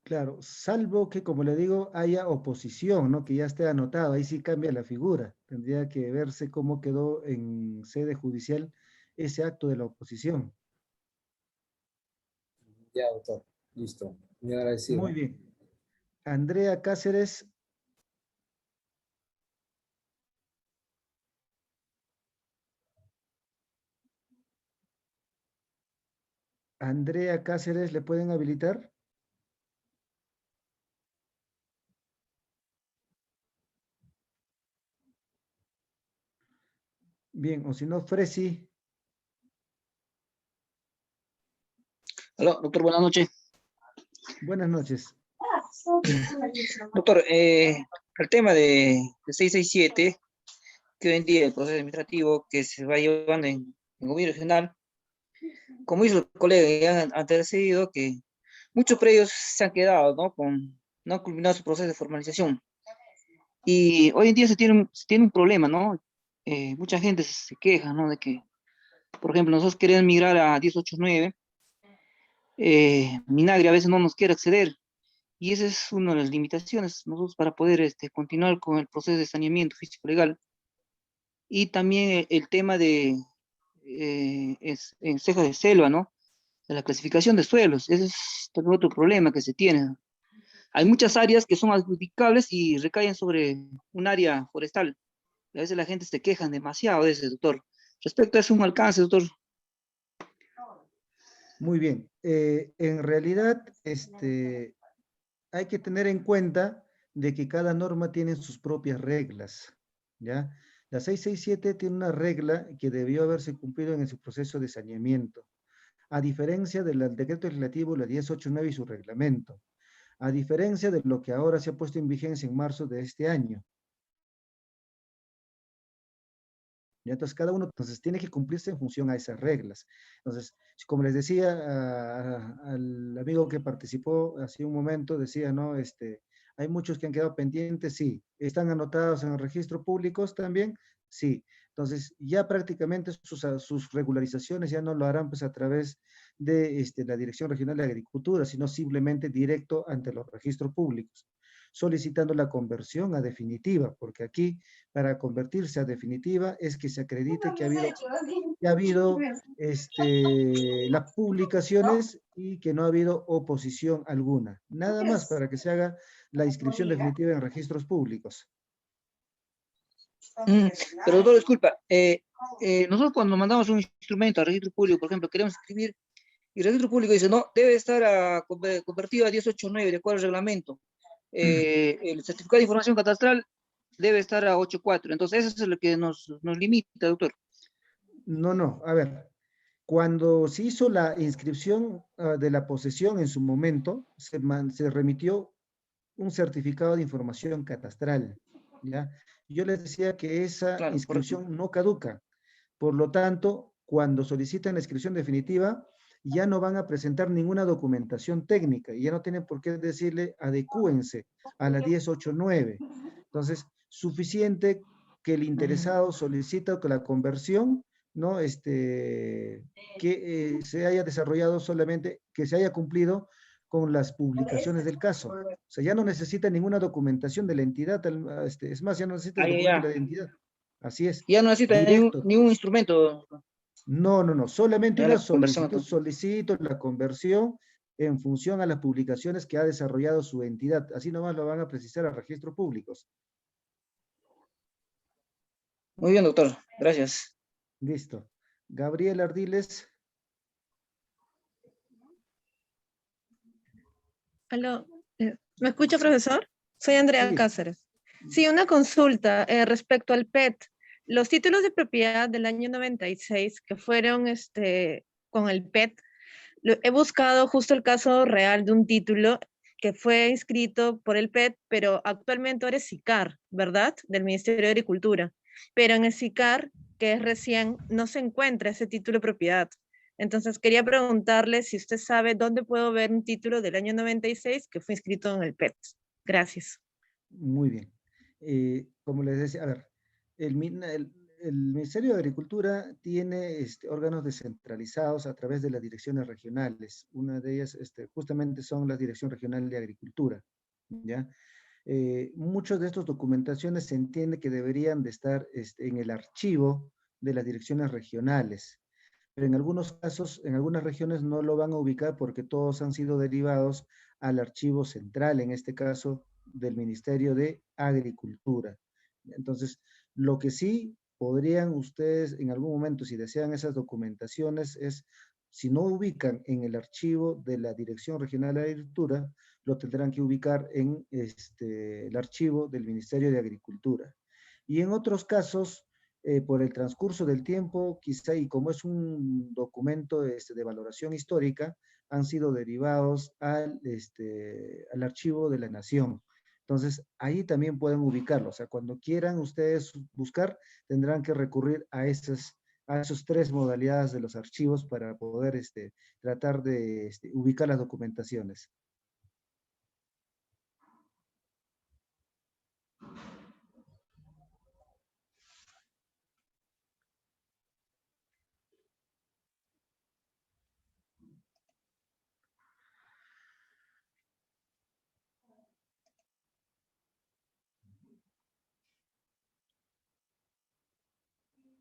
Claro, salvo que, como le digo, haya oposición, ¿no? Que ya esté anotado, ahí sí cambia la figura. Tendría que verse cómo quedó en sede judicial ese acto de la oposición. Ya, doctor. Listo. Muy agradecido. Muy bien. Andrea Cáceres. Andrea Cáceres, ¿le pueden habilitar? Bien, o si no, Fresi. Aló, doctor, buenas noches. Buenas noches. Doctor, el tema de 667, que hoy en día el proceso administrativo que se va llevando en gobierno regional, como hizo el colega ya antecedido, que muchos predios se han quedado, ¿no? No han culminado su proceso de formalización. Y hoy en día se tiene un problema, ¿no? Mucha gente se queja, ¿no? De que, por ejemplo, nosotros queremos migrar a 1089, Minagri a veces no nos quiere acceder. Y esa es una de las limitaciones nosotros para poder continuar con el proceso de saneamiento físico-legal. Y también el tema de en ceja de selva, ¿no? De la clasificación de suelos. Ese es también otro problema que se tiene. Hay muchas áreas que son adjudicables y recaen sobre un área forestal. A veces la gente se queja demasiado de ese, doctor. Respecto a eso, un alcance, doctor. Muy bien. En realidad, hay que tener en cuenta de que cada norma tiene sus propias reglas, ¿ya? La 667 tiene una regla que debió haberse cumplido en su proceso de saneamiento, a diferencia del decreto legislativo, la 1089 y su reglamento, a diferencia de lo que ahora se ha puesto en vigencia en marzo de este año. ¿Ya? Entonces, cada uno tiene que cumplirse en función a esas reglas. Entonces, como les decía al amigo que participó hace un momento, decía, ¿no? Hay muchos que han quedado pendientes, sí. ¿Están anotados en el registro públicos también? Sí. Entonces, ya prácticamente sus regularizaciones ya no lo harán pues a través de la Dirección Regional de Agricultura, sino simplemente directo ante los registros públicos, solicitando la conversión a definitiva, porque aquí para convertirse a definitiva es que se acredite que ha habido las publicaciones y que no ha habido oposición alguna. Nada más para que se haga la inscripción definitiva en registros públicos. Pero doctor, disculpa, nosotros cuando mandamos un instrumento al registro público, por ejemplo, queremos escribir, y el registro público dice, no, debe estar convertido a 1089 de acuerdo al reglamento. El certificado de información catastral debe estar a 8.4. Entonces, eso es lo que nos limita, doctor. No, a ver. Cuando se hizo la inscripción de la posesión en su momento, se remitió un certificado de información catastral, ¿ya? Yo les decía que esa Claro, inscripción no caduca. Por lo tanto, cuando solicitan la inscripción definitiva, ya no van a presentar ninguna documentación técnica y ya no tienen por qué decirle adecúense a la 1089. Entonces, suficiente que el interesado solicita que la conversión, ¿no? Que se haya desarrollado solamente, que se haya cumplido con las publicaciones del caso. O sea, ya no necesita ninguna documentación de la entidad, es más, ya no necesita el documento de la entidad. Así es. Ya no necesita Directo. ningún instrumento. No, solamente Ya una la conversión, solicitud, solicito la conversión en función a las publicaciones que ha desarrollado su entidad. Así nomás lo van a precisar a registros públicos. Muy bien, doctor. Gracias. Listo. Gabriel Ardiles. Aló, ¿me escucha, profesor? Soy Andrea Sí. Cáceres. Sí, una consulta respecto al PET. Los títulos de propiedad del año 96 que fueron con el PET, he buscado justo el caso real de un título que fue inscrito por el PET, pero actualmente ahora es SICAR, ¿verdad? Del Ministerio de Agricultura. Pero en el SICAR, que es recién, no se encuentra ese título de propiedad. Entonces quería preguntarle si usted sabe dónde puedo ver un título del año 96 que fue inscrito en el PET. Gracias. Muy bien. Como les decía, a ver, el Ministerio de Agricultura tiene órganos descentralizados a través de las direcciones regionales. Una de ellas justamente son la Dirección Regional de Agricultura, ¿ya? Muchas de estas documentaciones se entiende que deberían de estar en el archivo de las direcciones regionales. pero en algunos casos, en algunas regiones no lo van a ubicar porque todos han sido derivados al archivo central, en este caso del Ministerio de Agricultura. Entonces, lo que sí podrían ustedes en algún momento, si desean esas documentaciones, es, si no ubican en el archivo de la Dirección Regional de Agricultura, lo tendrán que ubicar en el archivo del Ministerio de Agricultura. Y en otros casos, por el transcurso del tiempo, quizá, y como es un documento de valoración histórica, han sido derivados al archivo de la Nación. Entonces, ahí también pueden ubicarlo. O sea, cuando quieran ustedes buscar, tendrán que recurrir a esas tres modalidades de los archivos para poder tratar de ubicar las documentaciones.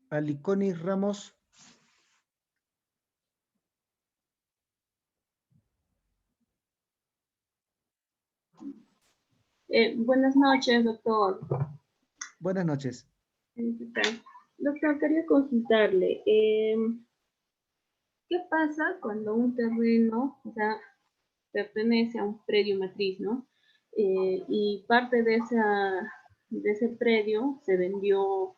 Aliconi Ramos. Buenas noches, doctor. Buenas noches. Doctor, quería consultarle, ¿qué pasa cuando un terreno, o sea, pertenece a un predio matriz, ¿no? Y parte de ese predio se vendió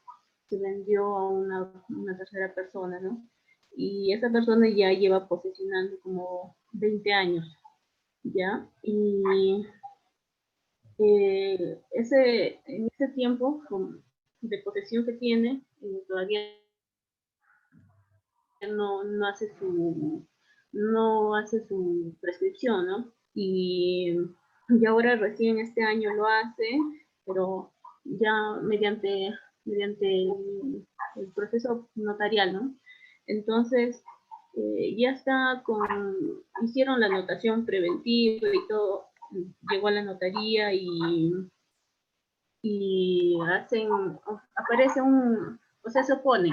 a una tercera persona, ¿no? Y esa persona ya lleva posesionando como 20 años, ¿ya? Y en ese tiempo de posesión que tiene, todavía no hace su prescripción, ¿no? Y ahora recién este año lo hace, pero ya mediante el proceso notarial, ¿no? Entonces, ya hicieron la anotación preventiva y todo, llegó a la notaría y aparece o sea, se opone.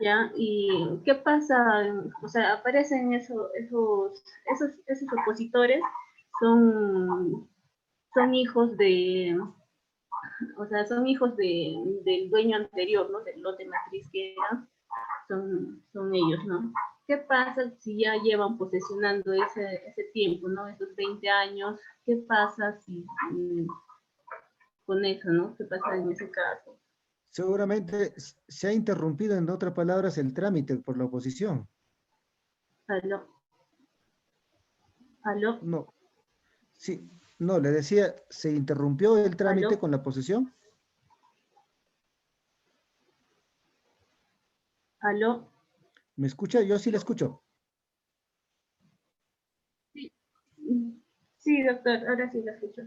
¿Ya? ¿Y qué pasa? O sea, aparecen esos opositores, son hijos son hijos del dueño anterior, ¿no? Del lote matriz que era, son ellos, ¿no? ¿Qué pasa si ya llevan posesionando ese tiempo, ¿no? Esos 20 años, ¿qué pasa con eso, ¿no? ¿Qué pasa en ese caso? Seguramente se ha interrumpido, en otras palabras, el trámite por la oposición. ¿Aló? No, sí, no, le decía, ¿se interrumpió el trámite ¿Aló? con la posesión? ¿Aló? ¿Me escucha? Yo sí le escucho. Sí, doctor, ahora sí la escucho.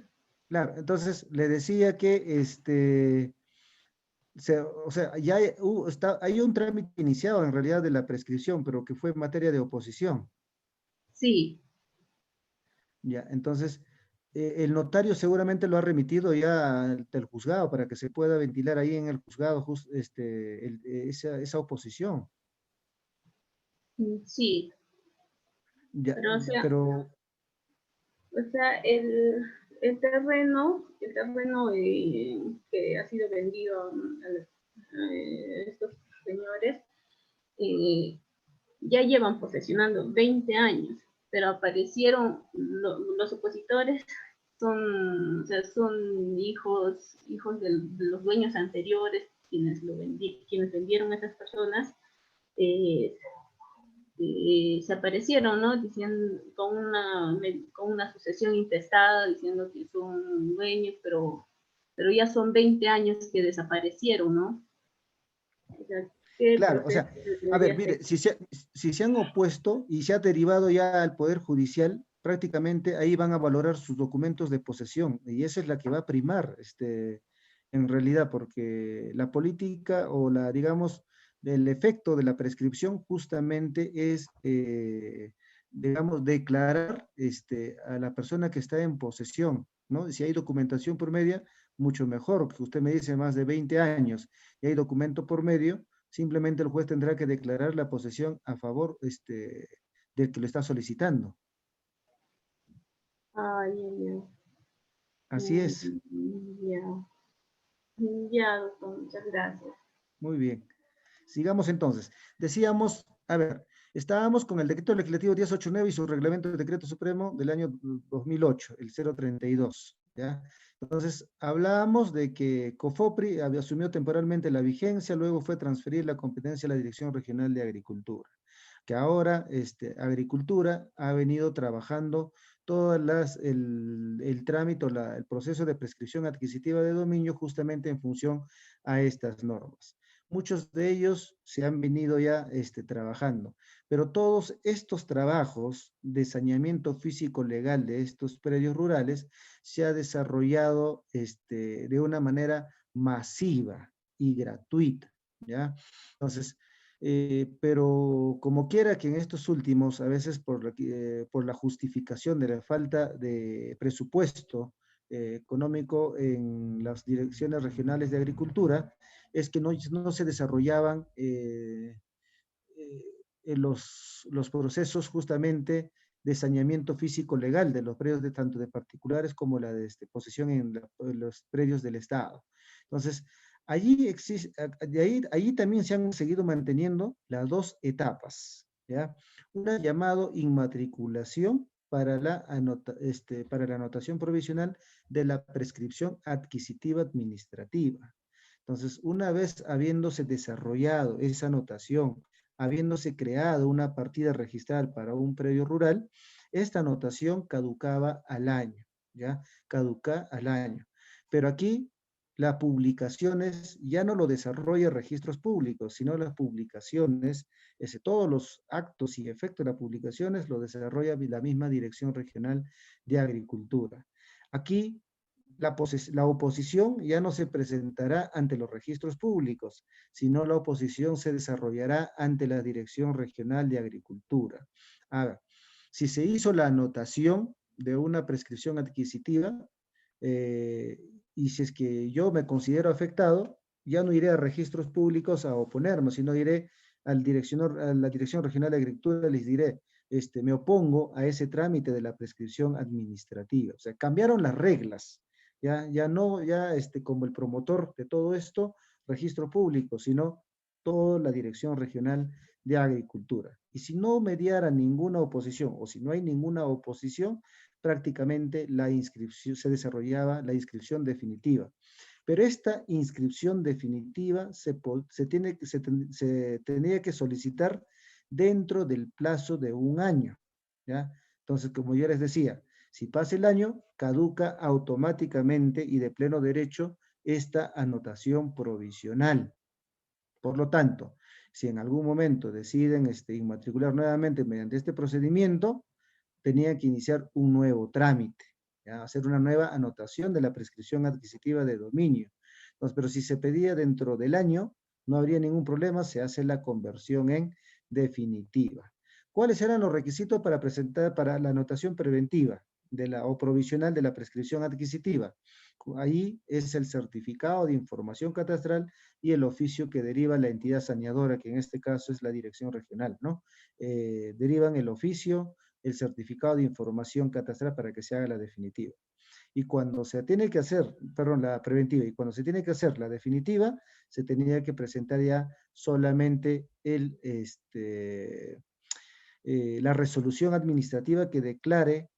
Claro, entonces le decía que o sea, ya hay un trámite iniciado en realidad de la prescripción, pero que fue en materia de oposición. Sí. Ya, entonces, el notario seguramente lo ha remitido ya al juzgado para que se pueda ventilar ahí en el juzgado esa oposición. Sí. Ya, Pero, pero el terreno que ha sido vendido a estos señores, ya llevan posesionando 20 años, pero aparecieron los opositores, son hijos de los dueños anteriores, quienes vendieron a esas personas, se aparecieron, ¿no? Diciendo, con una sucesión intestada, diciendo que son dueños, pero ya son 20 años que desaparecieron, ¿no? O sea, claro, o sea, a ver, mire, si se han opuesto y se ha derivado ya al Poder Judicial, prácticamente ahí van a valorar sus documentos de posesión, y esa es la que va a primar, en realidad, porque la política o digamos, el efecto de la prescripción justamente es, digamos, declarar a la persona que está en posesión, ¿no? Si hay documentación por medio, mucho mejor, que usted me dice más de 20 años y hay documento por medio, simplemente el juez tendrá que declarar la posesión a favor del que lo está solicitando. Ay, ay, ay. Así es. Ya. Ya, doctor, muchas gracias. Muy bien. Sigamos entonces. Decíamos, a ver, estábamos con el decreto legislativo 1089 y su reglamento de decreto supremo del año 2008, el 032, ¿ya? Entonces, hablábamos de que COFOPRI había asumido temporalmente la vigencia, luego fue transferir la competencia a la Dirección Regional de Agricultura, que ahora Agricultura ha venido trabajando todas el trámite, el proceso de prescripción adquisitiva de dominio justamente en función a estas normas. Muchos de ellos se han venido ya trabajando, pero todos estos trabajos de saneamiento físico legal de estos predios rurales se ha desarrollado de una manera masiva y gratuita, ¿ya? Entonces, pero como quiera que en estos últimos, a veces por la justificación de la falta de presupuesto económico en las direcciones regionales de agricultura, es que no se desarrollaban los procesos justamente de saneamiento físico legal de los predios tanto de particulares como la de posesión en los predios del Estado. Entonces, allí también se han seguido manteniendo las dos etapas, ¿ya? Una llamado inmatriculación para la anotación provisional de la prescripción adquisitiva administrativa. Entonces, una vez habiéndose desarrollado esa anotación, habiéndose creado una partida registral para un predio rural, esta anotación caducaba al año, ¿ya? Caduca al año. Pero aquí las publicaciones ya no lo desarrolla registros públicos, sino las publicaciones, todos los actos y efectos de las publicaciones lo desarrolla la misma Dirección Regional de Agricultura. Aquí la oposición ya no se presentará ante los registros públicos, sino la oposición se desarrollará ante la Dirección Regional de Agricultura. Ahora, si se hizo la anotación de una prescripción adquisitiva, y si es que yo me considero afectado, ya no iré a registros públicos a oponerme, sino iré a la Dirección Regional de Agricultura, les diré, me opongo a ese trámite de la prescripción administrativa. O sea, cambiaron las reglas. Ya no, como el promotor de todo esto, registro público, sino toda la Dirección Regional de Agricultura. Y si no mediara ninguna oposición, o si no hay ninguna oposición, prácticamente la inscripción, se desarrollaba la inscripción definitiva. Pero esta inscripción definitiva se tenía que solicitar dentro del plazo de un año, ¿ya? Entonces, como yo les decía, si pasa el año, caduca automáticamente y de pleno derecho esta anotación provisional. Por lo tanto, si en algún momento deciden inmatricular nuevamente mediante este procedimiento, tenía que iniciar un nuevo trámite, ¿ya? Hacer una nueva anotación de la prescripción adquisitiva de dominio. Entonces, pero si se pedía dentro del año, no habría ningún problema, se hace la conversión en definitiva. ¿Cuáles eran los requisitos para presentar para la anotación preventiva o provisional de la prescripción adquisitiva? Ahí es el certificado de información catastral y el oficio que deriva la entidad saneadora, que en este caso es la Dirección Regional, ¿no? Derivan el oficio, el certificado de información catastral para que se haga la definitiva. Y cuando se tiene que hacer, perdón, la preventiva, y cuando se tiene que hacer la definitiva, se tenía que presentar ya solamente la resolución administrativa que declare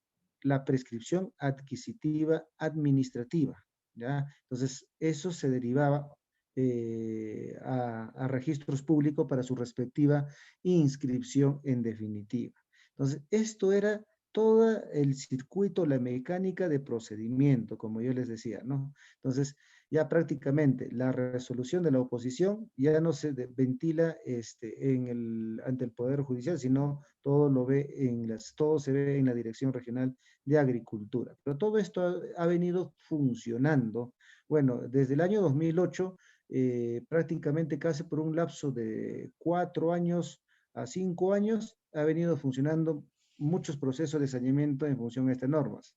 la prescripción adquisitiva administrativa, ¿ya? Entonces, eso se derivaba a registros públicos para su respectiva inscripción en definitiva. Entonces, esto era todo el circuito, la mejántica de procedimiento, como yo les decía, ¿no? Entonces, ya prácticamente la resolución de la oposición ya no se ventila ante el Poder Judicial, sino todo se ve en la Dirección Regional de Agricultura. Pero todo esto ha venido funcionando, bueno, desde el año 2008, prácticamente casi por un lapso de 4 años a 5 años, ha venido funcionando muchos procesos de saneamiento en función a estas normas.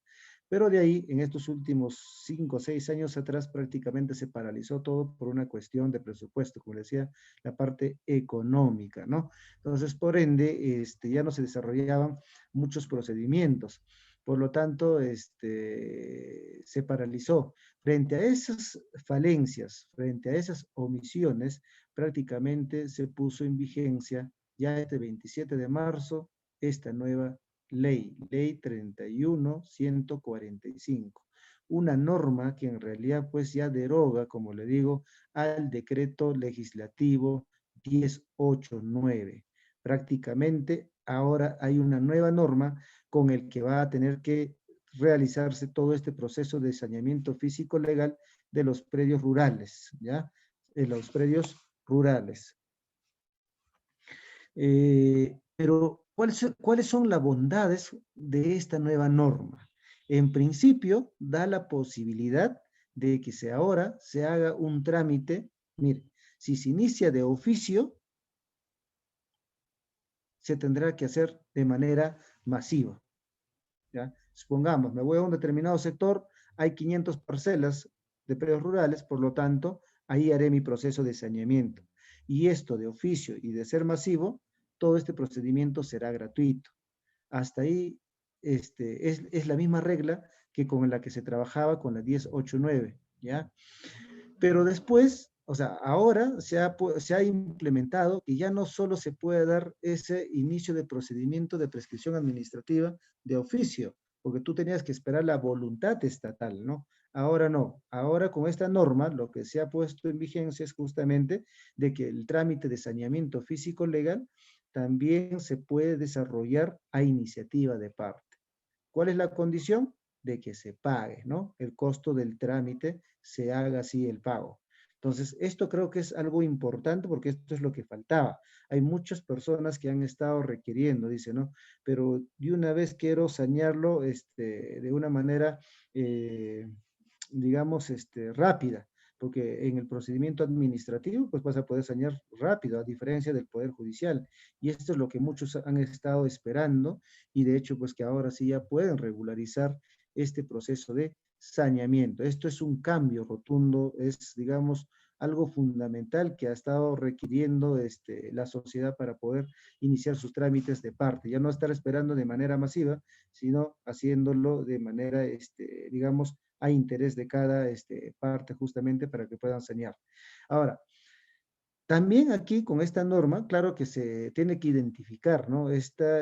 Pero de ahí, en estos últimos 5 o 6 años atrás, prácticamente se paralizó todo por una cuestión de presupuesto, como decía, la parte económica, ¿no? Entonces, por ende, ya no se desarrollaban muchos procedimientos. Por lo tanto, se paralizó. Frente a esas falencias, frente a esas omisiones, prácticamente se puso en vigencia ya este 27 de marzo esta nueva ley 31.145, una norma que en realidad pues ya deroga, como le digo, al decreto legislativo 1089. Prácticamente ahora hay una nueva norma con el que va a tener que realizarse todo este proceso de saneamiento físico legal de los predios rurales, ¿ya? De los predios rurales. Pero, ¿cuáles son las bondades de esta nueva norma? En principio, da la posibilidad de que ahora se haga un trámite, mire, si se inicia de oficio, se tendrá que hacer de manera masiva, ¿ya? Supongamos, me voy a un determinado sector, hay 500 parcelas de predios rurales, por lo tanto, ahí haré mi proceso de saneamiento. Y esto de oficio y de ser masivo, todo este procedimiento será gratuito. Hasta ahí es la misma regla que con la que se trabajaba con la 1089, ¿ya? Pero después, o sea, ahora se ha implementado que ya no solo se puede dar ese inicio de procedimiento de prescripción administrativa de oficio, porque tú tenías que esperar la voluntad estatal, ¿no? Ahora no. Ahora con esta norma lo que se ha puesto en vigencia es justamente de que el trámite de saneamiento físico legal también se puede desarrollar a iniciativa de parte. ¿Cuál es la condición? De que se pague, ¿no? El costo del trámite, se haga así el pago. Entonces, esto creo que es algo importante porque esto es lo que faltaba. Hay muchas personas que han estado requiriendo, dice, ¿no? Pero de una vez quiero sanearlo de una manera, digamos, rápida, porque en el procedimiento administrativo, pues vas a poder sanear rápido, a diferencia del Poder Judicial. Y esto es lo que muchos han estado esperando, y de hecho, pues que ahora sí ya pueden regularizar este proceso de saneamiento. Esto es un cambio rotundo, es, digamos, algo fundamental que ha estado requiriendo la sociedad para poder iniciar sus trámites de parte. Ya no estar esperando de manera masiva, sino haciéndolo de manera, digamos, a interés de cada parte justamente para que puedan sanear. Ahora, también aquí con esta norma, claro que se tiene que identificar, ¿no? Esta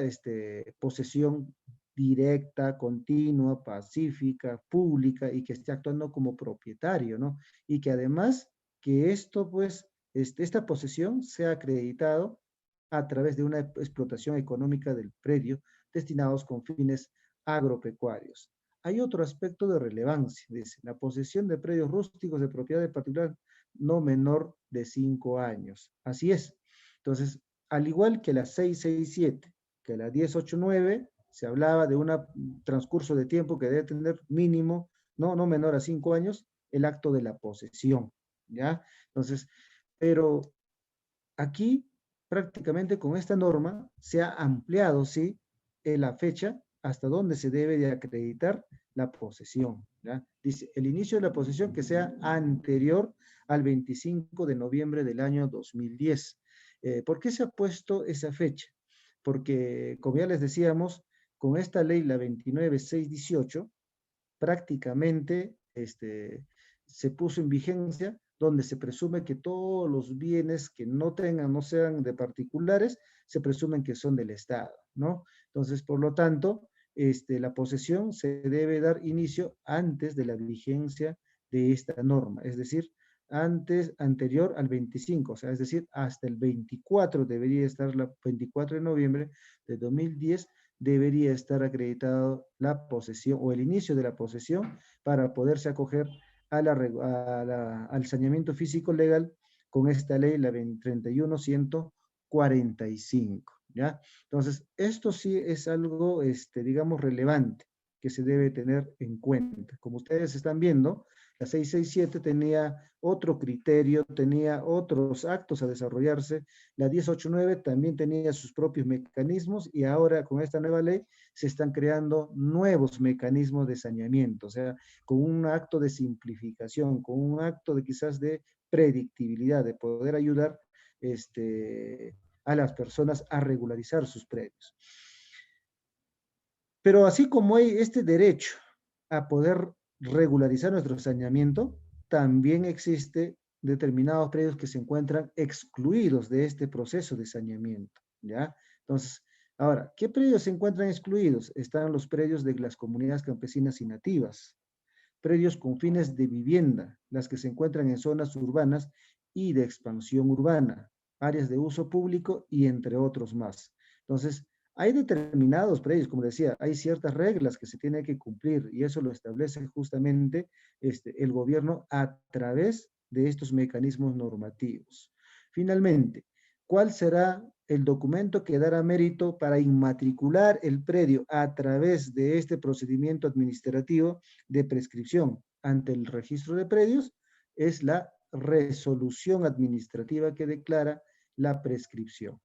posesión directa, continua, pacífica, pública y que esté actuando como propietario, ¿no? Y que además que esto, pues, esta posesión sea acreditado a través de una explotación económica del predio destinados con fines agropecuarios. Hay otro aspecto de relevancia, dice, la posesión de predios rústicos de propiedad de particular no menor de 5 años. Así es. Entonces, al igual que la 667, que la 1089, se hablaba de un transcurso de tiempo que debe tener mínimo, no menor a 5 años, el acto de la posesión, ¿ya? Entonces, pero aquí prácticamente con esta norma se ha ampliado, ¿sí?, la fecha hasta donde se debe de acreditar la posesión, ¿ya? Dice, el inicio de la posesión que sea anterior al 25 de noviembre del año 2010. ¿Por qué se ha puesto esa fecha? Porque, como ya les decíamos, con esta ley, la 29618, prácticamente se puso en vigencia donde se presume que todos los bienes que no sean de particulares, se presumen que son del Estado, ¿no? Entonces, por lo tanto, la posesión se debe dar inicio antes de la vigencia de esta norma, es decir, anterior al 25, o sea, es decir, hasta el 24 debería estar, el 24 de noviembre de 2010, debería estar acreditado la posesión o el inicio de la posesión para poderse acoger al saneamiento físico legal con esta ley, la 31.145, ¿ya? Entonces, esto sí es algo, digamos, relevante que se debe tener en cuenta. Como ustedes están viendo, 667 tenía otro criterio, tenía otros actos a desarrollarse. La 1089 también tenía sus propios mecanismos y ahora con esta nueva ley se están creando nuevos mecanismos de saneamiento, o sea, con un acto de simplificación, con un acto de quizás de predictibilidad, de poder ayudar a las personas a regularizar sus predios. Pero así como hay este derecho a poder regularizar nuestro saneamiento, también existe determinados predios que se encuentran excluidos de este proceso de saneamiento, ¿ya? Entonces, ahora, ¿qué predios se encuentran excluidos? Están los predios de las comunidades campesinas y nativas, predios con fines de vivienda, las que se encuentran en zonas urbanas y de expansión urbana, áreas de uso público y entre otros más. Entonces, hay determinados predios, como decía, hay ciertas reglas que se tienen que cumplir y eso lo establece justamente el gobierno a través de estos mecanismos normativos. Finalmente, ¿cuál será el documento que dará mérito para inmatricular el predio a través de este procedimiento administrativo de prescripción ante el registro de predios? Es la resolución administrativa que declara la prescripción,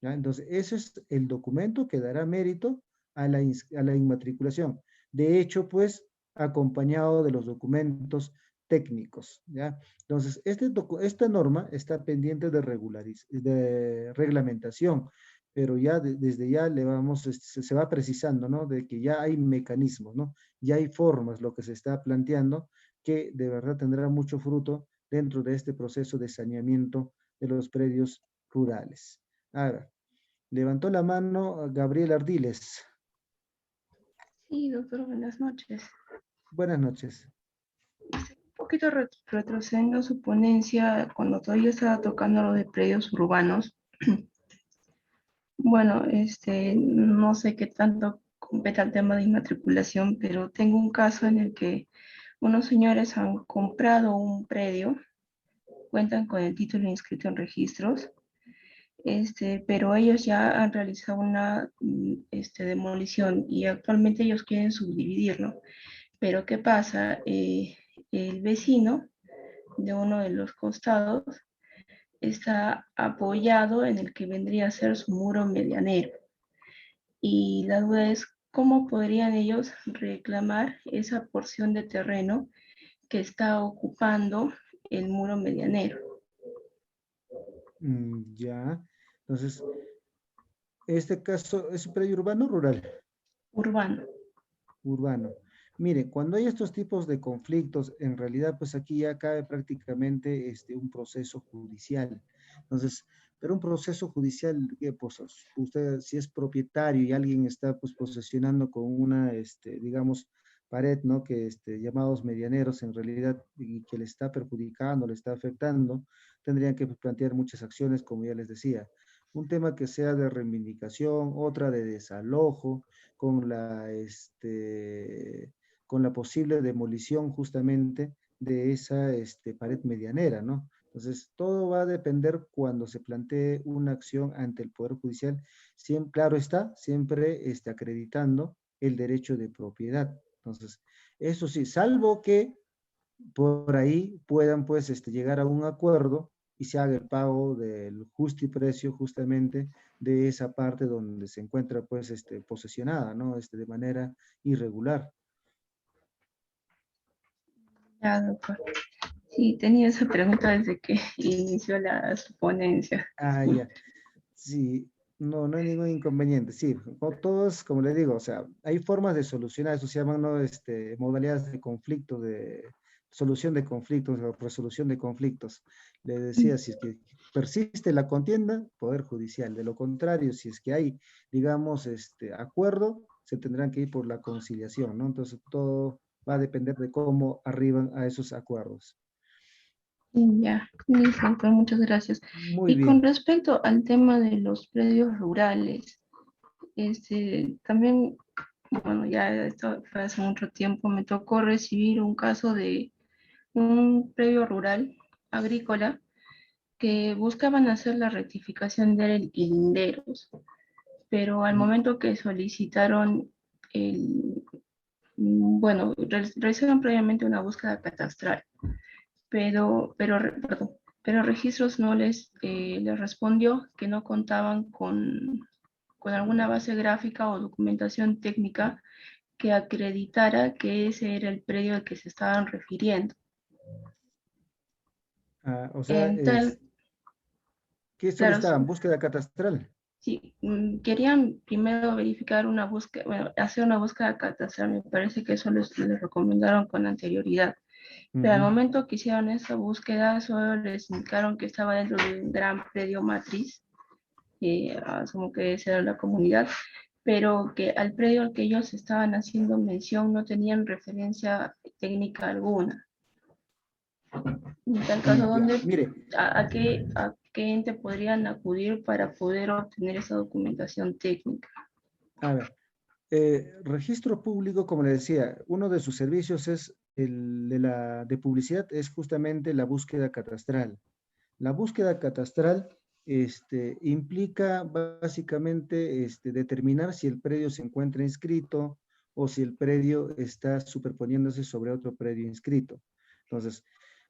¿ya? Entonces, ese es el documento que dará mérito a la inmatriculación. De hecho, pues, acompañado de los documentos técnicos, ¿ya? Entonces, esta norma está pendiente de reglamentación, pero ya desde ya le vamos, se va precisando, ¿no? De que ya hay mecanismos, ¿no? Ya hay formas, lo que se está planteando, que de verdad tendrá mucho fruto dentro de este proceso de saneamiento de los predios rurales. Ahora, levantó la mano Gabriel Ardiles. Sí, doctor, buenas noches. Buenas noches. Un poquito retrocediendo su ponencia cuando todavía estaba tocando lo de predios urbanos. Bueno, no sé qué tanto compete al tema de inmatriculación, pero tengo un caso en el que unos señores han comprado un predio, cuentan con el título inscrito en registros, pero ellos ya han realizado una demolición y actualmente ellos quieren subdividirlo. Pero ¿qué pasa? El vecino de uno de los costados está apoyado en el que vendría a ser su muro medianero. Y la duda es, ¿cómo podrían ellos reclamar esa porción de terreno que está ocupando el muro medianero? Ya. Entonces, este caso, ¿es un predio urbano o rural? Urbano. Urbano. Mire, cuando hay estos tipos de conflictos, en realidad, pues aquí ya cabe prácticamente un proceso judicial. Entonces, pero un proceso judicial, que pues usted si es propietario y alguien está pues posesionando con una, digamos, pared, ¿no? Que llamados medianeros en realidad y que le está perjudicando, le está afectando, tendrían que plantear muchas acciones, como ya les decía. Un tema que sea de reivindicación, otra de desalojo, con con la posible demolición justamente de esa pared medianera, ¿no? Entonces, todo va a depender cuando se plantee una acción ante el Poder Judicial, siempre, claro está, siempre acreditando el derecho de propiedad. Entonces, eso sí, salvo que por ahí puedan pues llegar a un acuerdo y se haga el pago del justiprecio justamente de esa parte donde se encuentra pues posesionada, ¿no? De manera irregular. Ya, doctor. Sí, tenía esa pregunta desde que inició la su ponencia. Ah, ya. Sí, no, no hay ningún inconveniente. Sí, todos, como le digo, o sea, hay formas de solucionar, eso se llaman, ¿no? Modalidades de conflicto, de solución de conflictos o resolución de conflictos. Le decía, si es que persiste la contienda, Poder Judicial. De lo contrario, si es que hay, digamos, acuerdo, se tendrán que ir por la conciliación, ¿no? Entonces, todo va a depender de cómo arriban a esos acuerdos. Ya, listo, doctor, muchas gracias. Muy Y con bien. respecto al tema de los predios rurales, también, bueno, ya esto fue hace mucho tiempo, me tocó recibir un caso de un predio rural agrícola que buscaban hacer la rectificación de linderos, pero al momento que solicitaron el, bueno, realizaron previamente una búsqueda catastral, pero Registros no les respondió que no contaban con alguna base gráfica o documentación técnica que acreditara que ese era el predio al que se estaban refiriendo. O sea, ¿qué Claro, solicitaban? Búsqueda catastral. sí, querían primero verificar una búsqueda, bueno, hacer una búsqueda catastral, me parece que eso les recomendaron con anterioridad. Pero al momento que hicieron esa búsqueda, solo les indicaron que estaba dentro de un gran predio matriz, asumo que esa era la comunidad, pero que al predio al que ellos estaban haciendo mención no tenían referencia técnica alguna. En tal caso, Mire, ¿a qué ente podrían acudir para poder obtener esa documentación técnica? a ver, registro público, como le decía, uno de sus servicios es el de publicidad, es justamente la búsqueda catastral. La búsqueda catastral implica básicamente determinar si el predio se encuentra inscrito o si el predio está superponiéndose sobre otro predio inscrito. Entonces,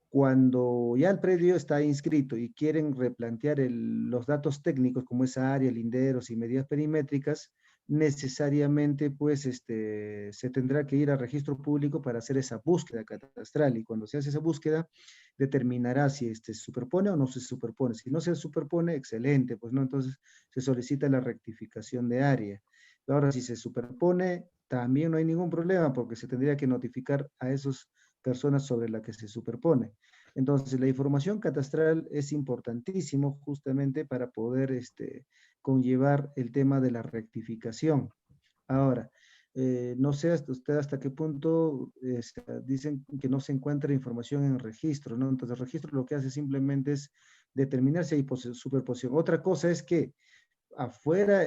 cuando ya el predio está inscrito y quieren replantear los datos técnicos como esa área, linderos y medidas perimétricas, necesariamente pues se tendrá que ir al registro público para hacer esa búsqueda catastral, y cuando se hace esa búsqueda determinará si se superpone o no se superpone. Si no se superpone, excelente, pues no, entonces se solicita la rectificación de área. Ahora, si se superpone, también no hay ningún problema porque se tendría que notificar a esas personas sobre la que se superpone. Entonces, la información catastral es importantísimo justamente para poder conllevar el tema de la rectificación. Ahora, no sé usted hasta qué punto dicen que no se encuentra información en registro, ¿no? Entonces, el registro lo que hace simplemente es determinar si hay superposición. Otra cosa es que afuera,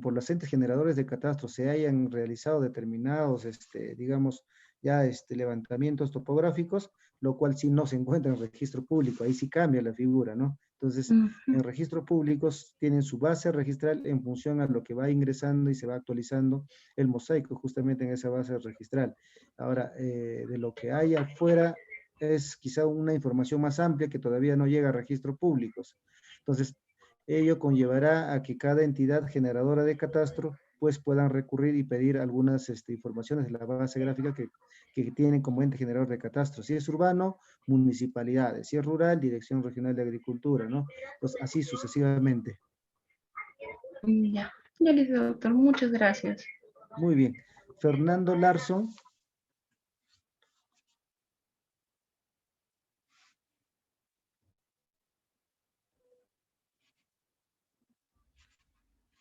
por los entes generadores de catastro, se hayan realizado determinados, digamos, ya levantamientos topográficos, lo cual sí no se encuentra en registro público, ahí sí cambia la figura, ¿no? Entonces, en registros públicos tienen su base registral en función a lo que va ingresando y se va actualizando el mosaico justamente en esa base registral. Ahora, de lo que hay afuera es quizá una información más amplia que todavía no llega a registros públicos. Entonces, ello conllevará a que cada entidad generadora de catastro pues puedan recurrir y pedir algunas informaciones de la base gráfica que tienen como ente generador de catastro. Si es urbano, municipalidades. Si es rural, Dirección Regional de Agricultura, ¿no? Pues así sucesivamente. Ya, ya les digo, doctor, muchas gracias. Muy bien. Fernando Larson.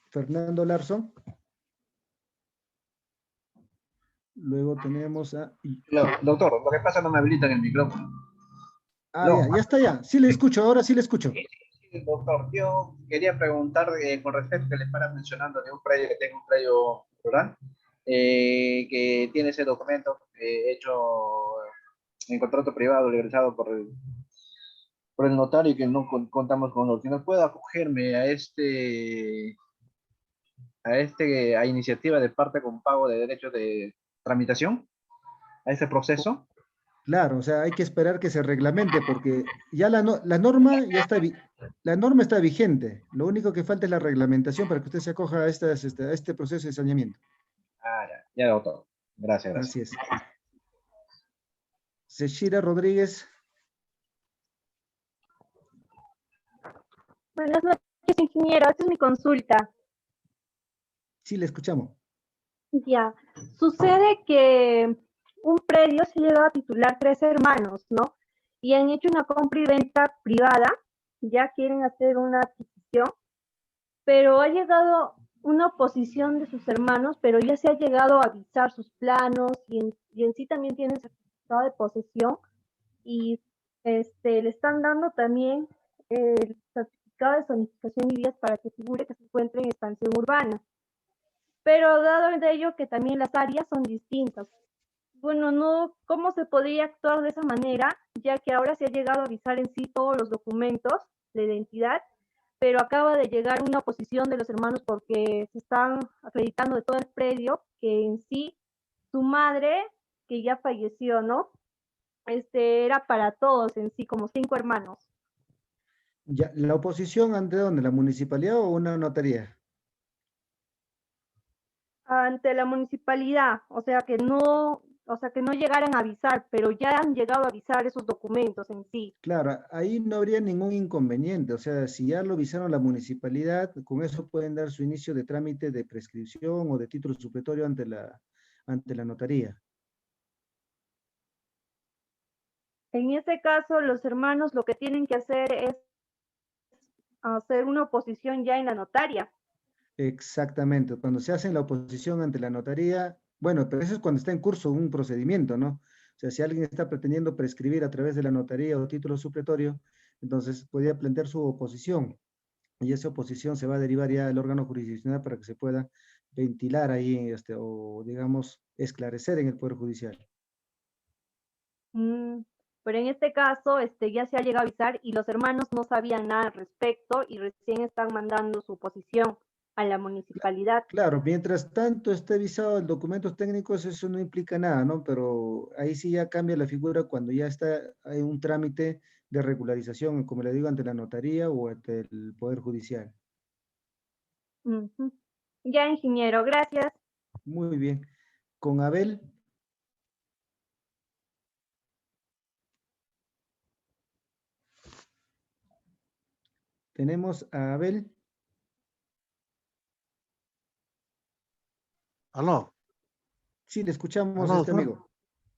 Fernando Larson. Luego tenemos a... Doctor, lo que pasa no me habilitan el micrófono. No. Ya está ya. Sí le escucho, ahora sí le escucho. Sí, doctor, yo quería preguntar con respecto a que le estaba mencionando de un predio, que tengo un predio rural, que tiene ese documento hecho en contrato privado, legalizado por el notario, y que no contamos con los. Si no puedo acogerme a iniciativa de parte con pago de derechos de tramitación, a ese proceso. Claro, o sea, hay que esperar que se reglamente porque ya la norma ya está, la norma está vigente. Lo único que falta es la reglamentación para que usted se acoja a este proceso de saneamiento. Ya, doctor. Gracias. Así es. Sechira Rodríguez. Buenas noches, ingeniero. Esta es mi consulta. Sí, le escuchamos. Ya. Sucede que un predio se llega a titular 3 hermanos, ¿no? Y han hecho una compra y venta privada, ya quieren hacer una adquisición, pero ha llegado una oposición de sus hermanos, pero ya se ha llegado a avisar sus planos y en sí también tienen certificado de posesión y le están dando también el certificado de zonificación y vías para que figure que se encuentre en expansión urbana. Pero dado de ello que también las áreas son distintas. Bueno, no, ¿cómo se podría actuar de esa manera? Ya que ahora se ha llegado a avisar en sí todos los documentos de identidad, pero acaba de llegar una oposición de los hermanos porque se están acreditando de todo el predio que en sí su madre, que ya falleció, ¿no? Era para todos en sí, como 5 hermanos. Ya, ¿la oposición ante dónde? ¿La municipalidad o una notaría? Ante la municipalidad, o sea que no llegaran a avisar, pero ya han llegado a avisar esos documentos en sí. Claro, ahí no habría ningún inconveniente, o sea, si ya lo avisaron la municipalidad, con eso pueden dar su inicio de trámite de prescripción o de título supletorio ante la notaría. En ese caso, los hermanos lo que tienen que hacer es hacer una oposición ya en la notaria. Exactamente, cuando se hace la oposición ante la notaría, bueno, pero eso es cuando está en curso un procedimiento, ¿no? O sea, si alguien está pretendiendo prescribir a través de la notaría o título supletorio, entonces podría plantear su oposición y esa oposición se va a derivar ya al órgano jurisdiccional para que se pueda ventilar ahí, o digamos, esclarecer en el Poder Judicial. Pero en este caso, ya se ha llegado a avisar y los hermanos no sabían nada al respecto y recién están mandando su oposición a la municipalidad. Claro, mientras tanto esté visado en documentos técnicos, eso no implica nada, ¿no? Pero ahí sí ya cambia la figura cuando ya está hay un trámite de regularización, como le digo, ante la notaría o ante el Poder Judicial. Ujú. Ya, ingeniero, gracias. Muy bien. Con Abel. Tenemos a Abel. Aló. Sí, le escuchamos, Aló, doctor. amigo.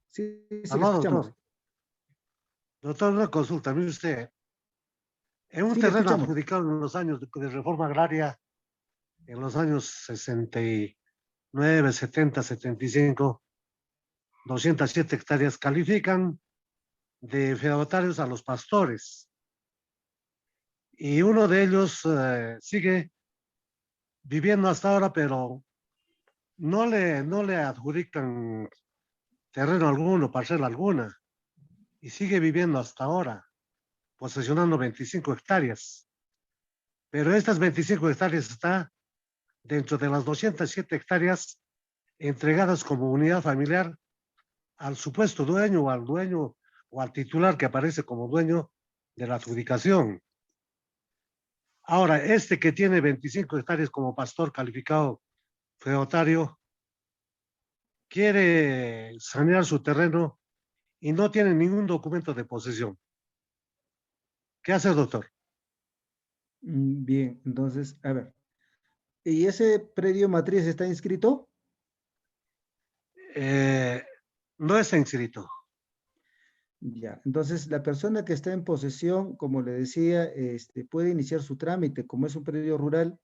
Sí, le Aló, escuchamos. doctor. Doctor, una consulta, mire usted. En un Sí, le terreno escuchamos. adjudicado en los años de reforma agraria, en los años 69, 70, 75, 207 hectáreas califican de feudatarios a los pastores. Y uno de ellos sigue viviendo hasta ahora, pero no le adjudican terreno alguno, parcela alguna, y sigue viviendo hasta ahora, posesionando 25 hectáreas. Pero estas 25 hectáreas está dentro de las 207 hectáreas entregadas como unidad familiar al supuesto dueño o al titular que aparece como dueño de la adjudicación. Ahora, este que tiene 25 hectáreas como pastor calificado feudatario, quiere sanear su terreno y no tiene ningún documento de posesión. ¿Qué hace, doctor? Bien, entonces, a ver. ¿Y ese predio matriz está inscrito? No está inscrito. Ya, entonces la persona que está en posesión, como le decía, puede iniciar su trámite. Como es un predio rural,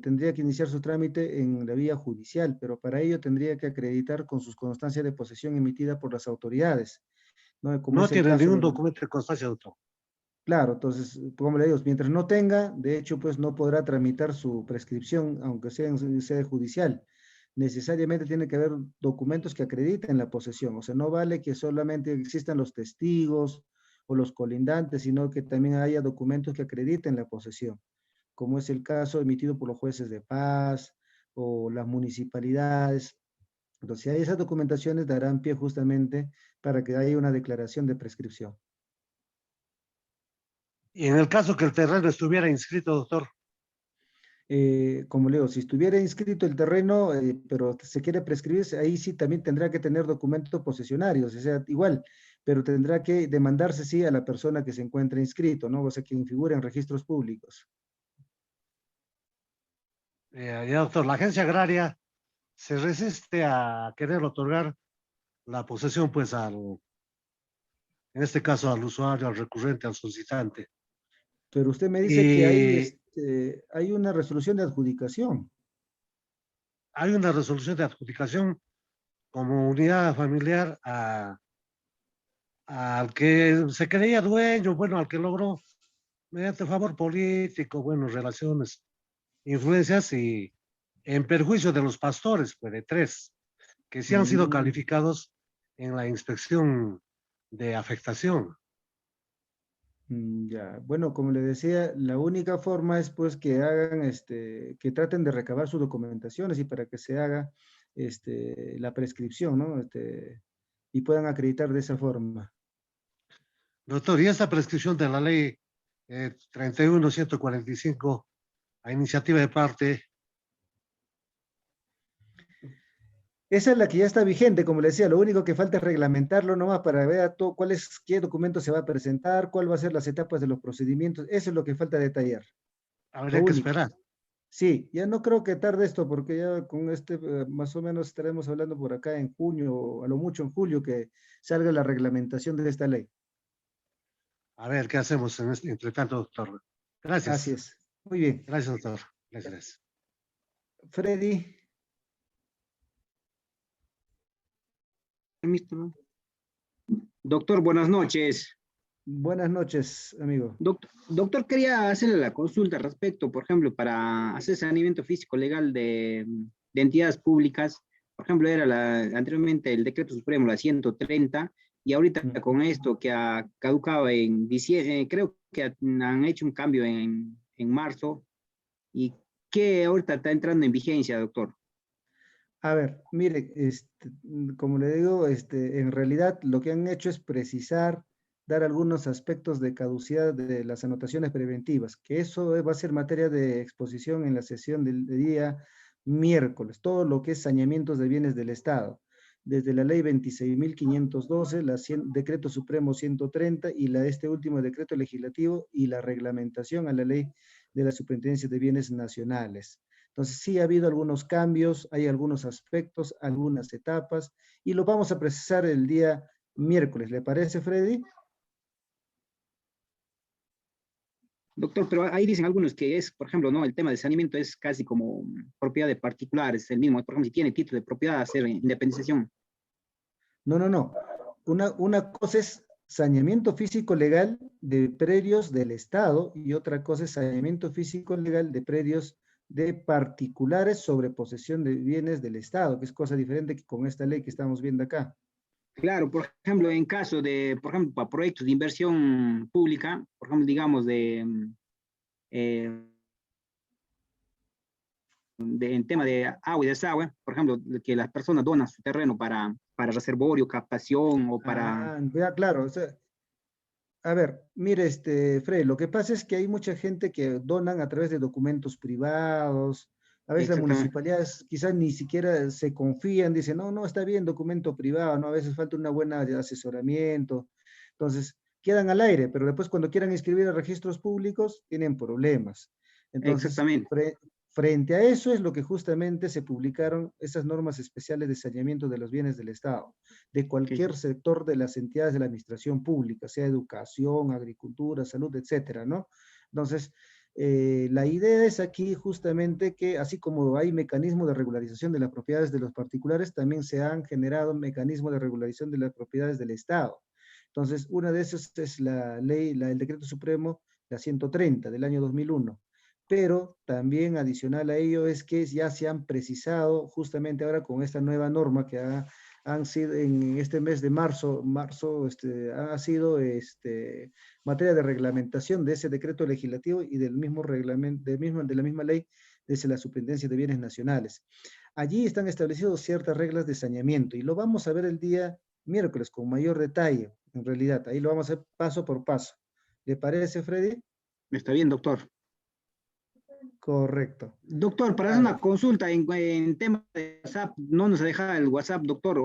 tendría que iniciar su trámite en la vía judicial, pero para ello tendría que acreditar con sus constancias de posesión emitida por las autoridades, ¿no? Como No es el tiene caso ningún del... documento de constancia, doctor. Claro, entonces, como le digo, mientras no tenga, de hecho, pues no podrá tramitar su prescripción, aunque sea en sede judicial. Necesariamente tiene que haber documentos que acrediten la posesión. O sea, no vale que solamente existan los testigos o los colindantes, sino que también haya documentos que acrediten la posesión, como es el caso emitido por los jueces de paz o las municipalidades. Entonces, si hay esas documentaciones, darán pie justamente para que haya una declaración de prescripción. Y en el caso que el terreno estuviera inscrito, doctor. Como leo, si estuviera inscrito el terreno, pero se quiere prescribir, ahí sí también tendrá que tener documentos posesionarios, o sea, igual, pero tendrá que demandarse, sí, a la persona que se encuentra inscrito, ¿no? O sea, quien figura en registros públicos. Ya, doctor, la agencia agraria se resiste a querer otorgar la posesión, pues, en este caso, al usuario, al recurrente, al solicitante. Pero usted me dice que Y hay una resolución de adjudicación. hay una resolución de adjudicación como unidad familiar al que se creía dueño, bueno, al que logró mediante favor político, bueno, relaciones, influencias y en perjuicio de los pastores, pues de 3, que sí han sido calificados en la inspección de afectación. Ya, bueno, como le decía, la única forma es pues que hagan, que traten de recabar sus documentaciones y para que se haga la prescripción, ¿no? Y puedan acreditar de esa forma. Doctor, y esta prescripción de la ley 31.145, a iniciativa de parte, Esa es la que ya está vigente, como le decía, lo único que falta es reglamentarlo nomás para ver qué documento se va a presentar, cuál va a ser las etapas de los procedimientos, eso es lo que falta detallar. habría Lo que único. esperar. Sí, ya no creo que tarde esto, porque ya con más o menos estaremos hablando por acá en junio, o a lo mucho en julio, que salga la reglamentación de esta ley. A ver qué hacemos entre tanto, doctor. Gracias. Así es. Muy bien. Gracias, doctor. Gracias. Freddy. Permítame. Doctor, buenas noches. Buenas noches, amigo. Doctor, quería hacerle la consulta respecto, por ejemplo, para hacer saneamiento físico legal de entidades públicas. Por ejemplo, era anteriormente el decreto supremo, la 130, y ahorita con esto que ha caducado en diciembre, creo que han hecho un cambio en marzo, y que ahorita está entrando en vigencia, doctor. A ver, mire, como le digo, en realidad lo que han hecho es precisar, dar algunos aspectos de caducidad de las anotaciones preventivas, que eso va a ser materia de exposición en la sesión del día miércoles, todo lo que es saneamientos de bienes del Estado, desde la ley 26.512, decreto supremo 130 y este último decreto legislativo y la reglamentación a la ley de la Superintendencia de Bienes Nacionales. Entonces sí ha habido algunos cambios, hay algunos aspectos, algunas etapas, y lo vamos a precisar el día miércoles. ¿Le parece, Freddy? Doctor, pero ahí dicen algunos que es, por ejemplo, ¿no? El tema de saneamiento es casi como propiedad de particulares, el mismo. Por ejemplo, si tiene título de propiedad, hacer independización. No. Una cosa es saneamiento físico legal de predios del Estado y otra cosa es saneamiento físico legal de predios de particulares sobre posesión de bienes del Estado, que es cosa diferente que con esta ley que estamos viendo acá. Claro, por ejemplo, en caso de, por ejemplo, para proyectos de inversión pública, por ejemplo, digamos en tema de agua y desagüe, por ejemplo, que las personas donan su terreno para reservorio, captación o para... Ya, claro, o sea, a ver, mire, Fred, lo que pasa es que hay mucha gente que donan a través de documentos privados, a veces las municipalidades quizás ni siquiera se confían, dicen, no, está bien, documento privado, ¿no? A veces falta una buena asesoramiento, entonces quedan al aire, pero después cuando quieran inscribir a registros públicos tienen problemas. Entonces, frente a eso es lo que justamente se publicaron esas normas especiales de saneamiento de los bienes del Estado, de cualquier sector de las entidades de la administración pública, sea educación, agricultura, salud, etcétera, ¿no? Entonces, la idea es aquí justamente que así como hay mecanismos de regularización de las propiedades de los particulares, también se han generado mecanismos de regularización de las propiedades del Estado. Entonces, una de esas es la ley, el decreto supremo, la 130 del año 2001. Pero también adicional a ello es que ya se han precisado justamente ahora con esta nueva norma que han sido en este mes de marzo ha sido materia de reglamentación de ese decreto legislativo y del mismo reglamento, de la misma ley desde la Superintendencia de Bienes Nacionales. Allí están establecidas ciertas reglas de saneamiento y lo vamos a ver el día miércoles con mayor detalle, en realidad. Ahí lo vamos a hacer paso por paso. ¿Le parece, Freddy? Está bien, doctor. Correcto. Doctor, para hacer una consulta en tema de WhatsApp, ¿no nos deja el WhatsApp, doctor?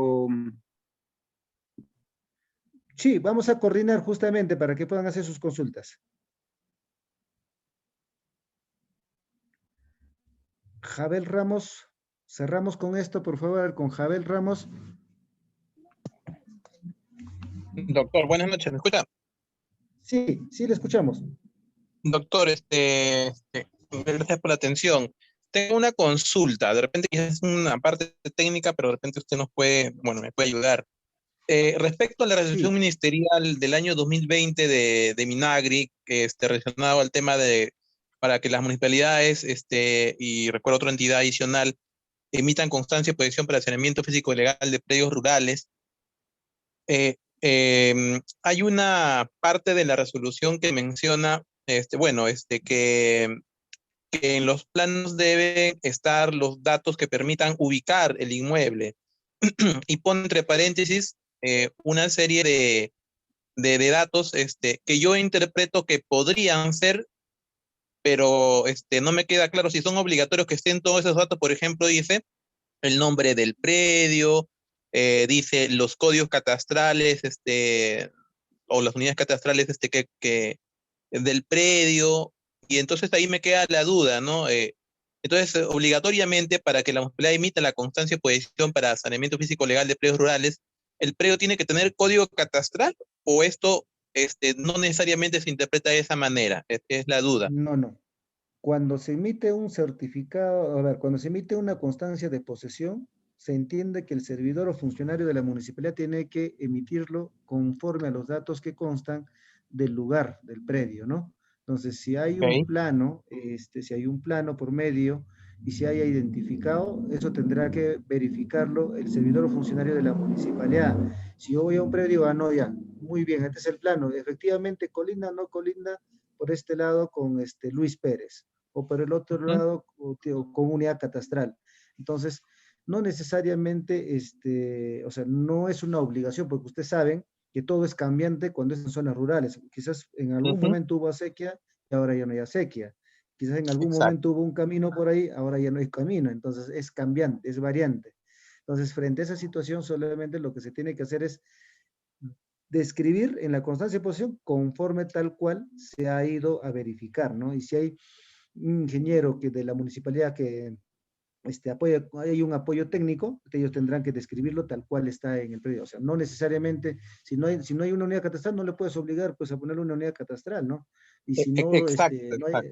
Sí, vamos a coordinar justamente para que puedan hacer sus consultas. Jabel Ramos, cerramos con esto, por favor, con Jabel Ramos. Doctor, buenas noches, ¿me escucha? Sí, le escuchamos. Doctor, gracias por la atención. Tengo una consulta, de repente es una parte técnica, pero de repente usted me puede ayudar. Respecto a la resolución ministerial del año 2020 de Minagri, relacionado al tema para que las municipalidades y recuerdo otra entidad adicional emitan constancia de posesión para el saneamiento físico y legal de predios rurales, hay una parte de la resolución que menciona que que en los planos deben estar los datos que permitan ubicar el inmueble. Y pone entre paréntesis una serie de datos que yo interpreto que podrían ser, pero no me queda claro si son obligatorios que estén todos esos datos. Por ejemplo, dice el nombre del predio, dice los códigos catastrales, o las unidades catastrales del predio, y entonces ahí me queda la duda, ¿no? Entonces, obligatoriamente, para que la municipalidad emita la constancia de posesión para saneamiento físico legal de predios rurales, ¿el predio tiene que tener código catastral o esto no necesariamente se interpreta de esa manera? Es la duda. No, no. Cuando se emite un certificado, a ver, cuando se emite una constancia de posesión, se entiende que el servidor o funcionario de la municipalidad tiene que emitirlo conforme a los datos que constan del lugar, del predio, ¿no? Entonces, si hay un plano, si hay un plano por medio y si haya identificado, eso tendrá que verificarlo el servidor o funcionario de la municipalidad. Si yo voy a un predio, no, ya, muy bien, este es el plano, efectivamente colinda, no colinda por este lado con Luis Pérez, o por el otro lado con unidad catastral. Entonces, no necesariamente, o sea, no es una obligación, porque ustedes saben que todo es cambiante cuando es en zonas rurales. Quizás en algún momento hubo acequia y ahora ya no hay acequia. Quizás en algún momento hubo un camino por ahí, ahora ya no hay camino. Entonces es cambiante, es variante. Entonces, frente a esa situación, solamente lo que se tiene que hacer es describir en la constancia de posesión conforme tal cual se ha ido a verificar, ¿no? Y si hay un ingeniero de la municipalidad que hay un apoyo técnico, ellos tendrán que describirlo tal cual está en el predio. O sea, no necesariamente, si no hay una unidad catastral, no le puedes obligar pues a poner una unidad catastral, ¿no? Y si no, Exacto, no hay,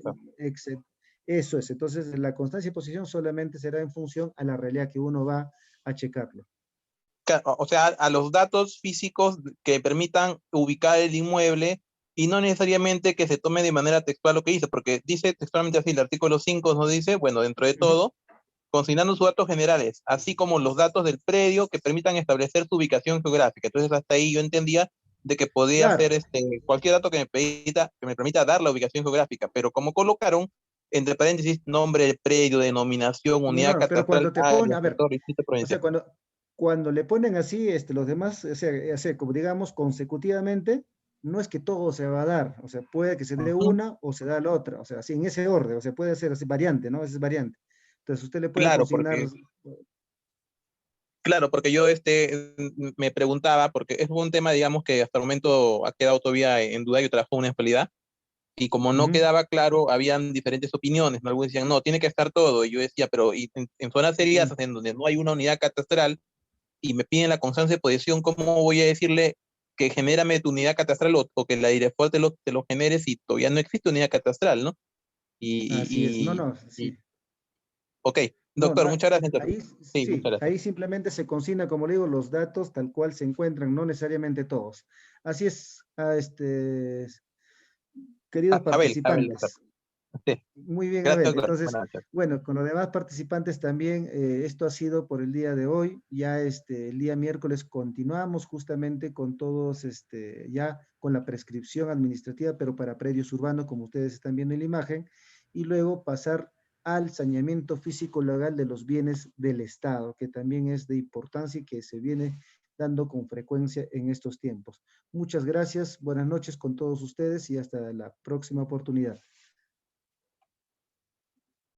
eso es. Entonces, la constancia de posición solamente será en función a la realidad que uno va a checarlo. O sea, a los datos físicos que permitan ubicar el inmueble y no necesariamente que se tome de manera textual lo que dice, porque dice textualmente así, el artículo 5 nos dice, bueno, dentro de todo, consignando sus datos generales, así como los datos del predio que permitan establecer su ubicación geográfica. Entonces, hasta ahí yo entendía de que podía ser cualquier dato que me permita dar la ubicación geográfica, pero como colocaron, entre paréntesis, nombre del predio, denominación, unidad catastral, cuando te ponen, a ver, sector, distrito, provincia. o sea, cuando le ponen así, los demás, o sea, como digamos, consecutivamente, no es que todo se va a dar, o sea, puede que se dé una o se da la otra, o sea, así en ese orden, o sea, puede ser así variante, ¿no? Esa es variante. Entonces usted le puede consignar... Claro, porque yo me preguntaba, porque es un tema, digamos, que hasta el momento ha quedado todavía en duda, yo trabajo en una municipalidad, y como no quedaba claro, habían diferentes opiniones, ¿no? Algunos decían, no, tiene que estar todo, y yo decía, pero en zonas serias, en donde no hay una unidad catastral, y me piden la constancia de posesión, ¿cómo voy a decirle que genérame tu unidad catastral o que la DIREFOR te lo genere si todavía no existe unidad catastral, ¿no? Así es, no, sí. Ok, doctor, muchas gracias. Ahí, sí, muchas gracias. Ahí simplemente se consigna, como le digo, los datos tal cual se encuentran, no necesariamente todos. Así es, queridos participantes. Sí. Muy bien, Gracias, Abel. doctor. Entonces, bueno, con los demás participantes también, esto ha sido por el día de hoy. Ya el día miércoles continuamos justamente con todos, ya con la prescripción administrativa, pero para predios urbanos, como ustedes están viendo en la imagen, y luego pasar al saneamiento físico legal de los bienes del Estado, que también es de importancia y que se viene dando con frecuencia en estos tiempos. Muchas gracias, buenas noches con todos ustedes y hasta la próxima oportunidad.